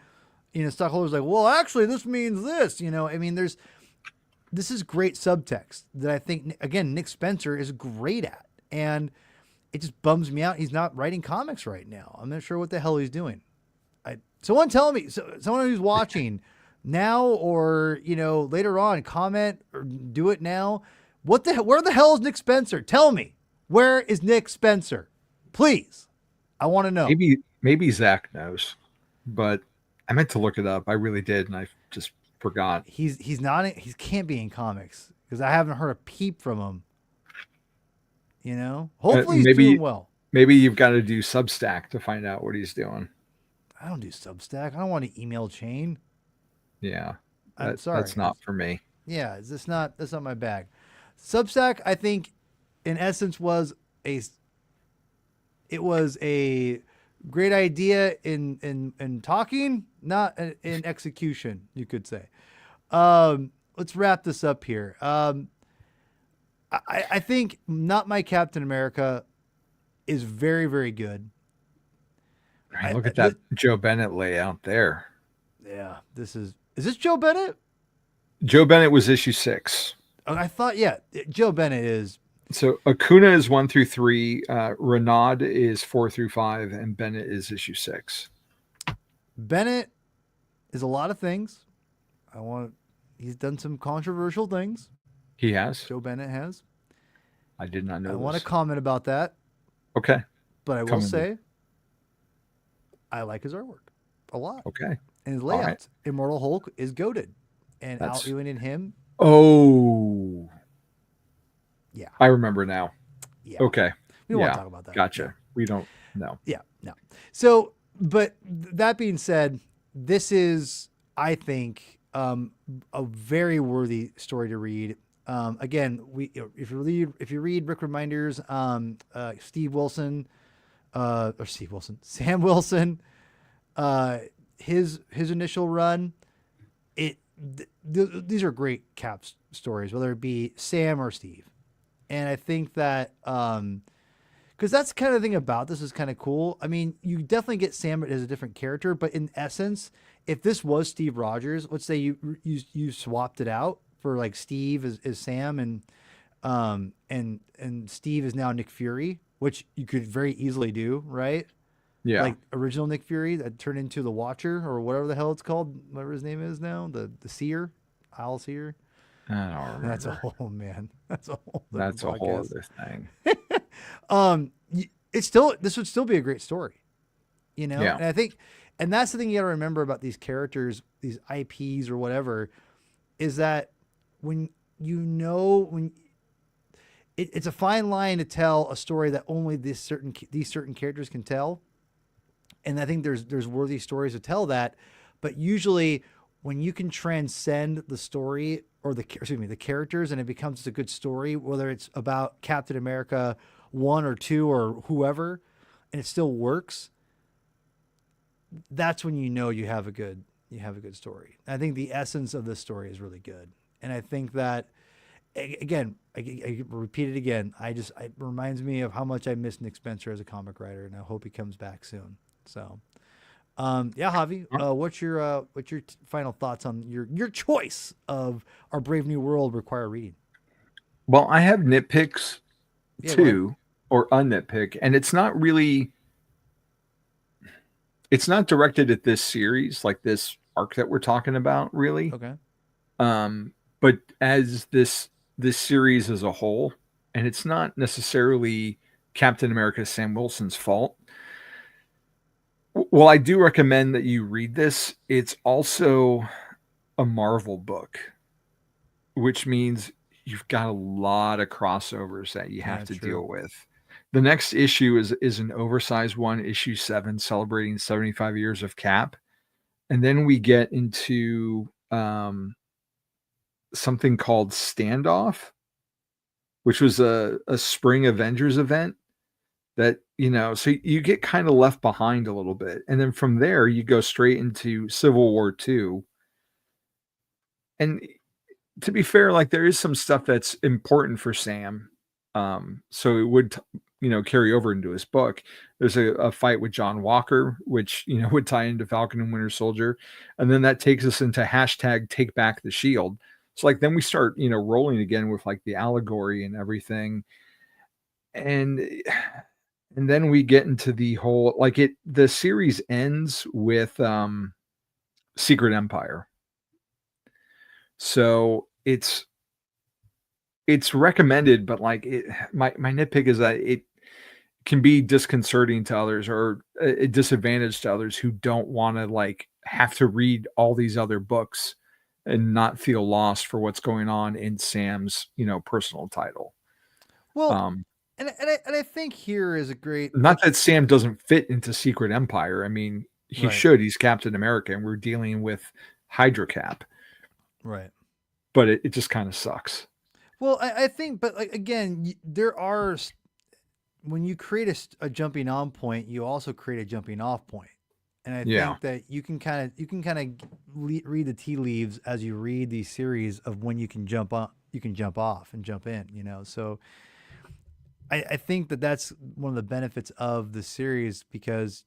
stockholders like, well, actually this means this, I mean, this is great subtext that I think, again, Nick Spencer is great at. And it just bums me out. He's not writing comics right now. I'm not sure what the hell he's doing. Someone tell me, someone who's watching now or, later on, comment or do it now. Where the hell is Nick Spencer? Tell me, where is Nick Spencer? Please. I want to know. Maybe Zach knows, but I meant to look it up. I really did. And I just forgot. He's not. He can't be in comics because I haven't heard a peep from him. You know, hopefully he's doing well. Maybe you've got to do Substack to find out what he's doing. I don't do Substack. I don't want an email chain. Yeah, I'm sorry. That's not for me. Yeah, that's not my bag. Substack, I think, in essence, was a great idea in talking, not in execution, you could say. Let's wrap this up here. I think Not My Captain America is very, very good. Look at that Joe Bennett layout there. Yeah, is this Joe Bennett? Joe Bennett was issue 6. I thought, yeah, Joe Bennett is. So Acuna is 1 through 3, Renaud is 4 through 5, and Bennett is issue 6. Bennett is a lot of things. He's done some controversial things. He has. Joe Bennett has. I did not know. I want to comment about that. Okay. But I will say, I like his artwork a lot. Okay. And his layouts. Right. Immortal Hulk is goated. And Al Ewing and him. Oh. Yeah. I remember now. Yeah. Okay. We don't want to talk about that. Gotcha. Yeah. We don't know. Yeah. No. So, but that being said, this is, I think, a very worthy story to read. Again, if you read Rick Reminder's Sam Wilson, his initial run, these are great Cap stories, whether it be Sam or Steve. And I think that, because that's the kind of thing about this is kind of cool. I mean, you definitely get Sam as a different character, but in essence, if this was Steve Rogers, let's say you swapped it out for like Steve is Sam and Steve is now Nick Fury, which you could very easily do, right? Yeah. Like original Nick Fury that turned into the Watcher or whatever the hell it's called, whatever his name is now, the Seer, Owl Seer. I don't remember. That's a whole man. That's a whole. That's a whole other thing. This would still be a great story, you know. Yeah. And I think, and that's the thing you got to remember about these characters, these IPs or whatever, is that when it's a fine line to tell a story that only these certain characters can tell, and I think there's worthy stories to tell that, but usually when you can transcend the story or the characters and it becomes a good story, whether it's about Captain America 1 or 2 or whoever, and it still works, that's when you have a good story. I think the essence of this story is really good. And I think that, again, I repeat it again, it reminds me of how much I miss Nick Spencer as a comic writer, and I hope he comes back soon. So, yeah, Javi, what's your final thoughts on your choice of our Brave New World Required Reading? Well, I have nitpicks too, or a nitpick, and it's not directed at this series, like this arc that we're talking about, really. Okay. But as this series as a whole, and it's not necessarily Captain America Sam Wilson's fault. Well, I do recommend that you read this. It's also a Marvel book, which means you've got a lot of crossovers that you have to deal with. The next issue is an oversized one, issue 7, celebrating 75 years of Cap. And then we get into something called Standoff, which was a spring Avengers event that, so you get kind of left behind a little bit. And then from there, you go straight into Civil War II. And to be fair, like there is some stuff that's important for Sam. So it would, carry over into his book. There's a fight with John Walker, which, would tie into Falcon and Winter Soldier. And then that takes us into # Take Back the Shield. So like, then we start, rolling again with like the allegory and everything. And then we get into the whole, the series ends with Secret Empire. So it's recommended, but my nitpick is that it can be disconcerting to others or a disadvantage to others who don't want to have to read all these other books and not feel lost for what's going on in Sam's, personal title. Well, Um, and I think here is a great, not that Sam doesn't fit into Secret Empire. I mean, he Right. should. He's Captain America, and we're dealing with Hydra Cap, right. but it just kind of sucks. Well, I think, but like again, there are when you create a jumping on point, you also create a jumping off point, and I Yeah. think that you can kind of read the tea leaves as you read these series of when you can jump on, you can jump off and jump in. So I think that that's one of the benefits of the series, because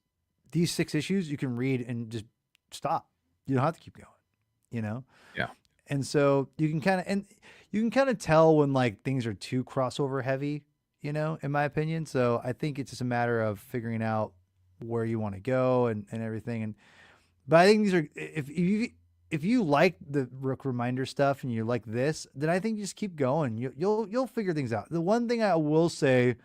these 6 issues you can read and just stop. You don't have to keep going. Yeah. And so you can kind of tell when like things are too crossover heavy, in my opinion. So I think it's just a matter of figuring out where you want to go and everything. But I think these are, if you like the Rook Reminder stuff and you like this, then I think you just keep going. You'll figure things out. The one thing I will say,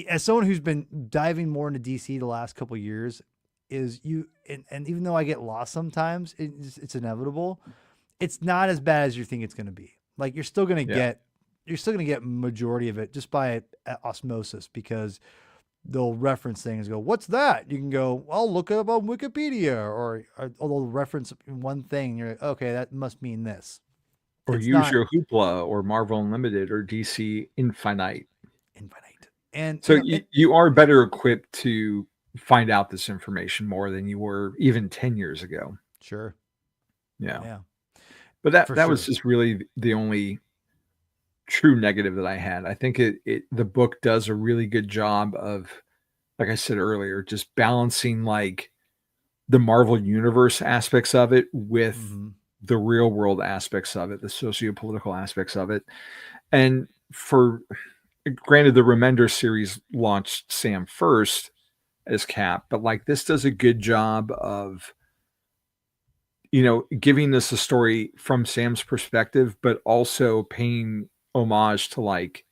as someone who's been diving more into DC the last couple of years, is and even though I get lost sometimes, it's inevitable. It's not as bad as you think it's going to be. Like you're still going to get majority of it just by osmosis, because they'll reference things and go, "What's that?" You can go, "I'll look it up on Wikipedia," or they'll reference one thing. And you're like, "Okay, that must mean this." Or It's use not your Hoopla or Marvel Unlimited or DC Infinite. And So you are better equipped to find out this information more than you were even 10 years ago. Sure. Yeah. But that For was sure. just really the only true negative that I had. I think the book does a really good job of, like I said earlier, just balancing like the Marvel Universe aspects of it with Mhm. the real world aspects of it, the socio-political aspects of it. And granted, the Remender series launched Sam first as Cap, but like this does a good job of, giving us a story from Sam's perspective, but also paying homage to like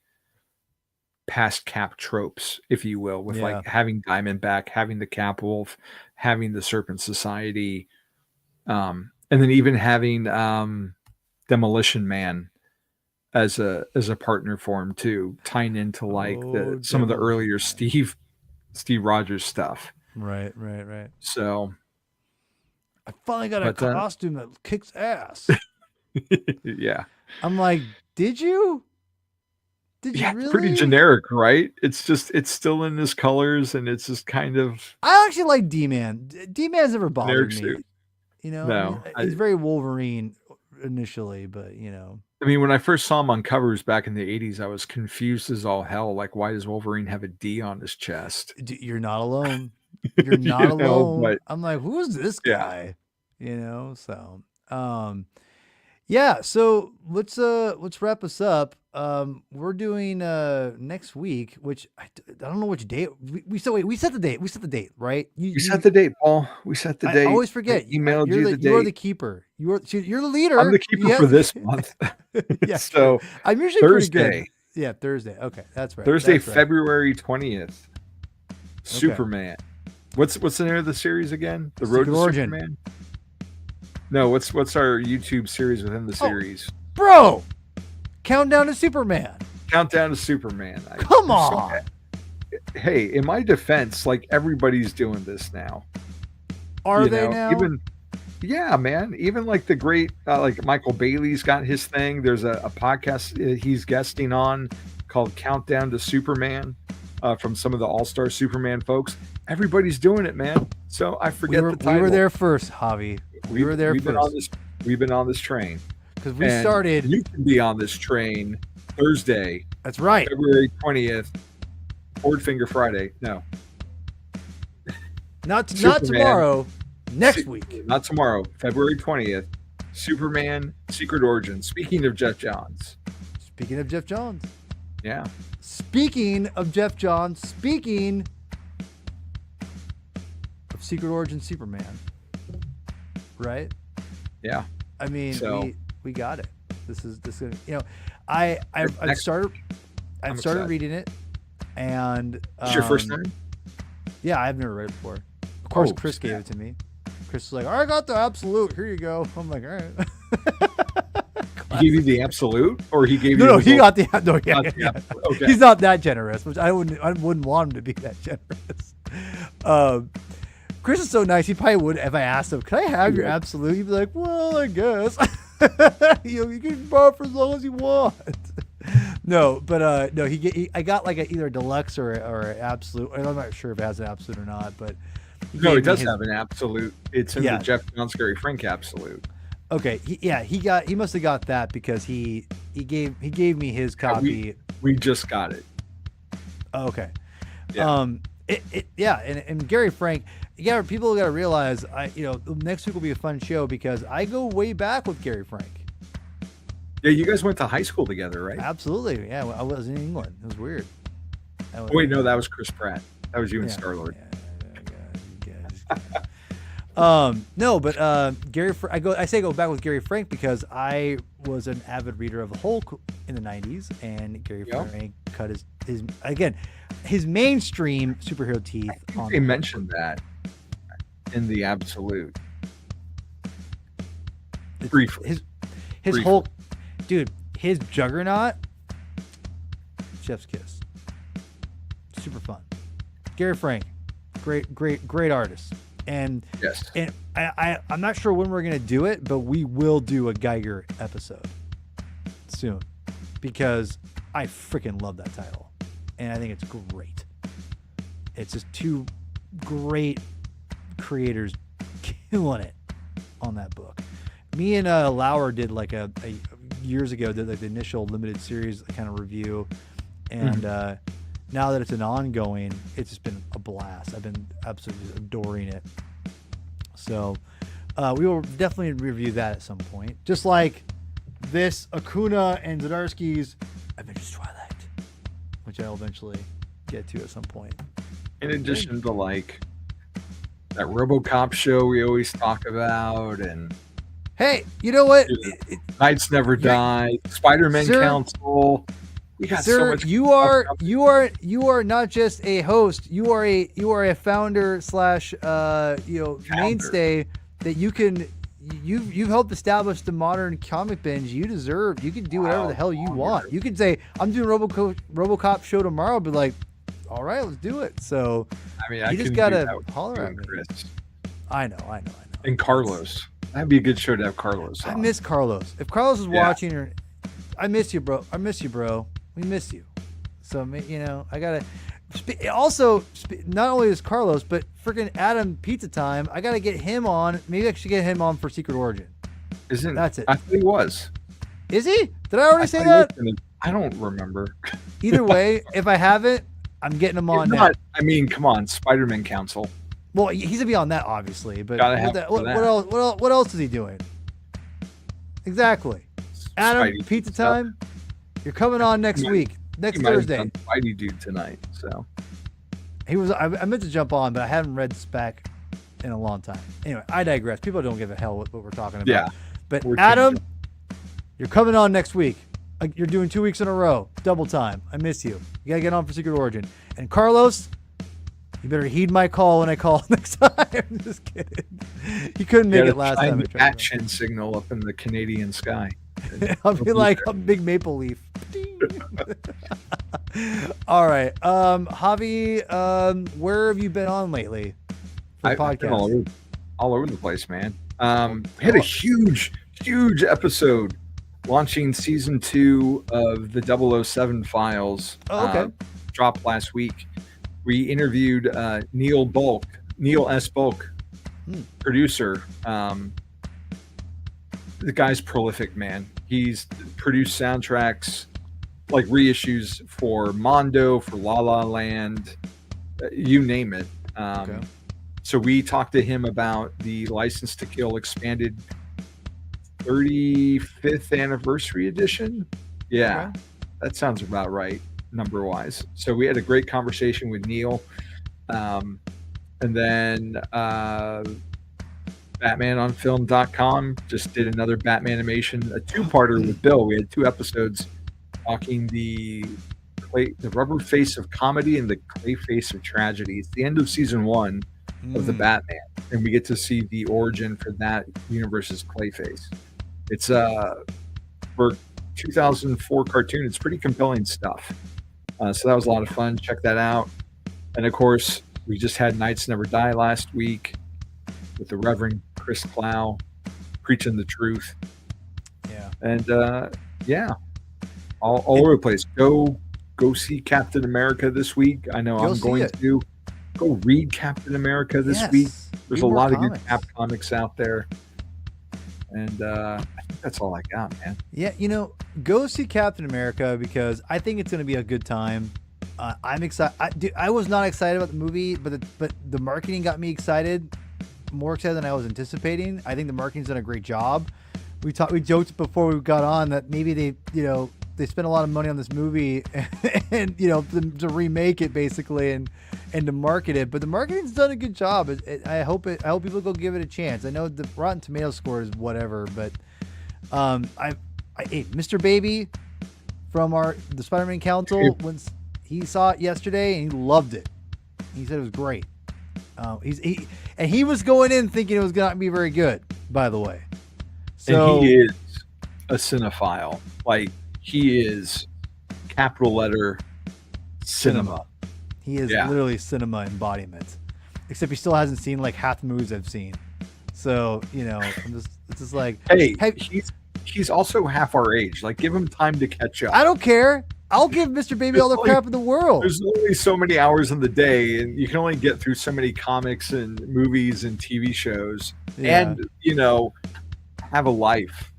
past Cap tropes, if you will, with like having Diamondback, having the Cap Wolf, having the Serpent Society, and then even having Demolition Man as a partner for him too, tying into like some of the earlier Steve Rogers stuff. Right. So I finally got a costume that kicks ass. Yeah. I'm like, did you? Did you Yeah, really? it's pretty generic, right? It's still in his colors, and it's just kind of. I actually like D-Man. D-Man's never bothered me. Suit. No, he's very Wolverine initially, but I mean, when I first saw him on covers back in the 80s, I was confused as all hell. Like, why does Wolverine have a D on his chest? You're not alone. You're not alone. But, I'm like, who's this guy? So yeah, so let's wrap us up. We're doing next week, which I don't know which date we set the date, right? You set the date, Paul. We set the date. I always forget. I emailed you the date. You are the keeper. You're the leader. I'm the keeper for this month. Yeah, so I'm usually Thursday. Pretty good. Yeah, Thursday. Okay, that's right. Thursday, that's right. February 20th. Superman. What's the name of the series again? The Road to Origin. Superman. No, what's our YouTube series within the series? Bro, Countdown to Superman. Countdown to Superman. Come on. Hey, in my defense, like everybody's doing this now. Are they now? Yeah, man. Even like the great, like Michael Bailey's got his thing. There's a podcast he's guesting on called Countdown to Superman from some of the All-Star Superman folks. Everybody's doing it, man. So I forget the title. We were there first, Javi. We were there first. We've been on this train. Because we started. You can be on this train Thursday. That's right. February 20th. Forward Finger Friday. No. Not tomorrow. Next week. Not tomorrow. February 20th. Superman Secret Origin. Speaking of Jeff Johns. Yeah. Speaking of Jeff Johns. Speaking of Secret Origin Superman. Right? Yeah. I mean, we got it. This is I've started reading it, and it's your first time? Yeah, I've never read it before. Of course, Chris gave it to me. Chris was like, "I got the absolute. Here you go." I'm like, "All right." He gave you the absolute, or he gave you? No, the he got the no. Yeah, got the yeah. absolute. Okay. He's not that generous, which I wouldn't want him to be that generous. Chris is so nice. He probably would if I asked him, "Can I have your absolute?" He'd be like, "Well, I guess." You can borrow for as long as you want. No, but no, I got like either a deluxe or an absolute. I'm not sure if it has an absolute or not, but No, it does have an absolute. It's in Yeah. the Jeff John Scary Frank absolute. Okay, he must have got that because he gave me his copy. We just got it. Oh, okay. Yeah. And Gary Frank, people got to realize, next week will be a fun show because I go way back with Gary Frank. Yeah, you guys went to high school together, right? Absolutely, yeah. I was in England. It was weird. Wait, no, that was Chris Pratt. That was you and Star-Lord. No, but Gary, I say go back with Gary Frank because I was an avid reader of Hulk in the '90s, and Gary Frank cut his mainstream superhero teeth. They mentioned that in the absolute. Briefly. His Hulk, dude, his Juggernaut, chef's kiss. Super fun. Gary Frank, great artist. And yes, and I'm not sure when we're gonna do it, but we will do a Geiger episode soon because I freaking love that title, and I think it's great. It's just two great creators killing it on that book. Me and Lauer did like a years ago did like the initial limited series kind of review, and now that it's an ongoing, it's just been a blast. I've been absolutely adoring it. So we will definitely review that at some point. Just like this Acuna and Zdarsky's Adventures Twilight, which I'll eventually get to at some point. In addition to like that RoboCop show we always talk about, and hey, you know what? Knights Never Die, Spider-Man Council. We got so much. You are not just a host. You are a founder / mainstay that you've helped establish the modern comic binge. You deserve. You can do whatever the hell you want. You can say I'm doing RoboCop show tomorrow. Be like, all right, let's do it. So I mean, you just gotta holler at me. Chris. I know. And Carlos. That'd be a good show to have Carlos on. I miss Carlos. If Carlos is watching, I miss you, bro. We miss you. So, I gotta. Also, not only is Carlos, but freaking Adam Pizza Time. I gotta get him on. Maybe I should get him on for Secret Origin. That's it? I think he was. Is he? Did I already say that? I don't remember. Either way, if I haven't, I'm getting him on now. I mean, come on, Spider-Man Council. Well, he's gonna be on that, obviously. But what else? What else is he doing? Exactly. Adam Spidey Pizza Time. You're coming on next week, next Thursday. Spidey dude tonight. So he was. I meant to jump on, but I haven't read Spec in a long time. Anyway, I digress. People don't give a hell what we're talking about. Yeah. But Adam, you're coming on next week. You're doing 2 weeks in a row, double time. I miss you. You gotta get on for Secret Origin. And Carlos, you better heed my call when I call next time. I'm just kidding. He couldn't make it last time. Action signal up in the Canadian sky. I'll be like a big maple leaf. All right, Javi, where have you been on lately for I've been podcast? all over the place, man. Had a huge episode launching season 2 of the 007 Files. Oh, okay. Dropped last week. We interviewed Neil S. Bulk, producer. The guy's prolific, man. He's produced soundtracks like reissues for Mondo, for La La Land, you name it. So we talked to him about the License to Kill expanded 35th anniversary edition. Yeah, that sounds about right, number wise. So we had a great conversation with Neil. And then BatmanOnFilm.com just did another Batman animation, a 2-parter with Bill. We had 2 episodes talking the rubber face of comedy and the clay face of tragedy. It's the end of season 1 of the Batman, and we get to see the origin for that universe's Clayface. It's for 2004 cartoon. It's pretty compelling stuff. So that was a lot of fun. Check that out. And of course, we just had Knights Never Die last week with the Reverend Chris Clow preaching the truth. Yeah. And all over the place. Go see Captain America this week. I know I'm going to go read Captain America this week. There's a lot of good Cap comics out there. And I think that's all I got, man. Yeah, go see Captain America because I think it's going to be a good time. I'm excited. I was not excited about the movie, but the marketing got me excited, more excited than I was anticipating. I think the marketing's done a great job. We joked before we got on that maybe they spent a lot of money on this movie and to remake it basically and to market it, but the marketing's done a good job. I hope people go give it a chance. I know the Rotten Tomatoes score is whatever, but Mr. Baby from the Spider-Man Council, when he saw it yesterday and he loved it. He said it was great. He was going in thinking it was going to be very good, by the way. So, and he is a cinephile. Like, he is capital letter cinema. He is literally cinema embodiment. Except he still hasn't seen like half the movies I've seen. So, it's just like, hey, he's also half our age. Like, give him time to catch up. I don't care. I'll give Mr. Baby all the crap in the world. There's only so many hours in the day, and you can only get through so many comics and movies and TV shows, and have a life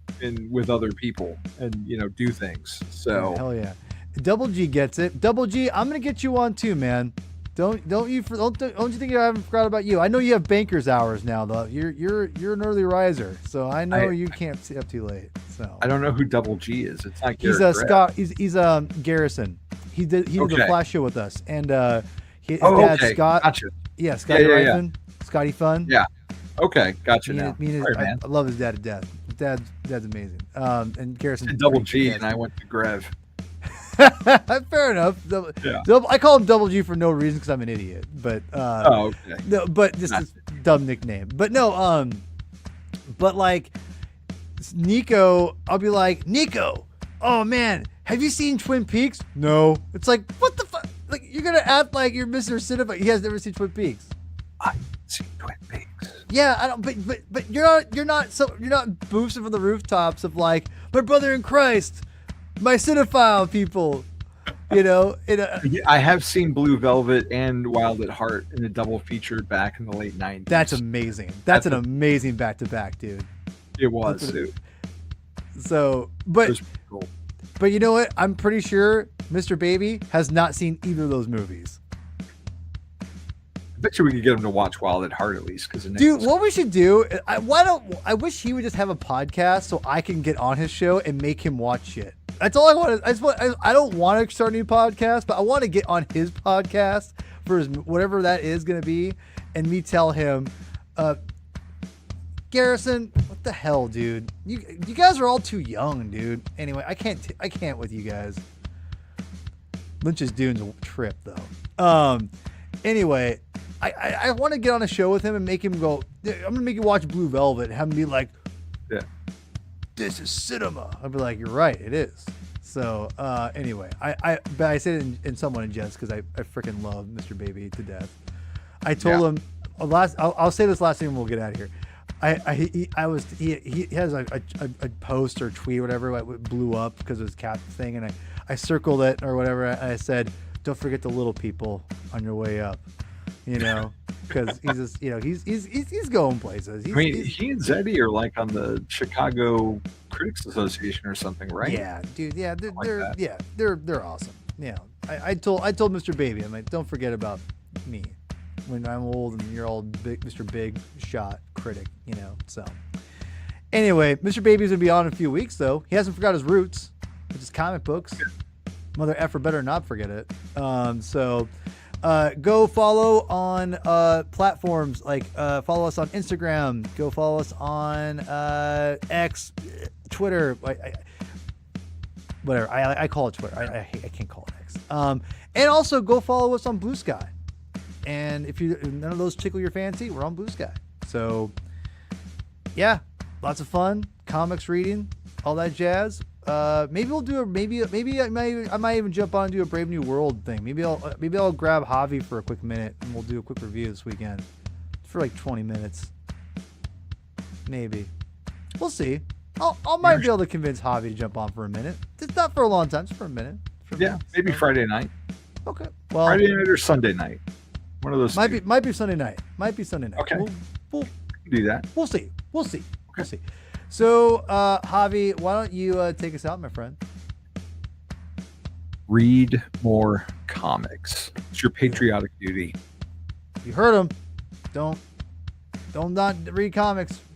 with other people, and do things. So hell yeah, Double G gets it. Double G, I'm gonna get you on too, man. Don't you think I haven't forgot about you? I know you have banker's hours now, though. You're an early riser, so I know you can't stay up too late. So I don't know who Double G is. It's not Garrett. He's Scott. He's Garrison. He did the Flash show with us, and his dad Scott. Gotcha. Yeah, Scotty Reifman. Scotty Fun. Yeah. Okay, gotcha. Now. I love his dad to death. His dad's amazing. And Garrison. Double G, and I went to Grev. Fair enough. I call him Double G for no reason because I'm an idiot. But okay. No, but just a dumb nickname. But no, but like Nico, I'll be like, Nico, oh man, have you seen Twin Peaks? No. It's like, what the fuck? Like, you're gonna act like you're Mr. Cinema. He has never seen Twin Peaks. I've seen Twin Peaks. Yeah, I don't. But you're not boosting from the rooftops of like, my brother in Christ, my cinephile people. I have seen Blue Velvet and Wild at Heart in a double feature back in the late 90s. That's amazing. That's an amazing back-to-back, dude. It was, dude. So, but it was cool. But you know what? I'm pretty sure Mr. Baby has not seen either of those movies. I bet you we could get him to watch Wild at Heart at least. Dude, what we should do, I wish he would just have a podcast so I can get on his show and make him watch shit. That's all I want. I don't want to start a new podcast, but I want to get on his podcast for whatever that is going to be, and me tell him, Garrison, what the hell, dude? You guys are all too young, dude. Anyway, I can't with you guys. Lynch is doing a trip though. Anyway, I want to get on a show with him and make him go. I'm gonna make you watch Blue Velvet and have him be like, yeah. This is cinema. I'd be like, you're right, it is. So anyway, but I said it in somewhat in jest because I freaking love Mr. Baby to death. I told him I'll say this last thing and we'll get out of here. He has a post or tweet or whatever that blew up because of his cat thing, and I circled it or whatever. I said, don't forget the little people on your way up. Because he's just, he's going places. He and Zeddy are like on the Chicago Critics Association or something, right? Yeah, dude. Yeah, they're awesome. Yeah, I told Mr. Baby, I'm like, don't forget about me when I'm old and you're all big, Mr. Big Shot critic, So anyway, Mr. Baby's gonna be on in a few weeks though. He hasn't forgot his roots, which is comic books. Mother effer better not forget it. Go follow on platforms like follow us on Instagram. Go follow us on X, Twitter. Whatever. I call it Twitter. I can't call it X. And also go follow us on Blue Sky. And if none of those tickle your fancy, we're on Blue Sky. So yeah, lots of fun. comics reading, all that jazz. Maybe we'll do a maybe I might even jump on and do a Brave New World thing. Maybe I'll grab Javi for a quick minute and we'll do a quick review this weekend for like 20 minutes. Maybe. We'll see. I might be able to convince Javi to jump on for a minute. It's not for a long time, just for a minute. Maybe Friday night. Okay. Well, Friday night or Sunday night. One of those. Might be Sunday night. Okay. We'll do that. We'll see. We'll see. So, Javi, why don't you take us out, my friend? Read more comics. It's your patriotic duty. You heard him. Don't not read comics.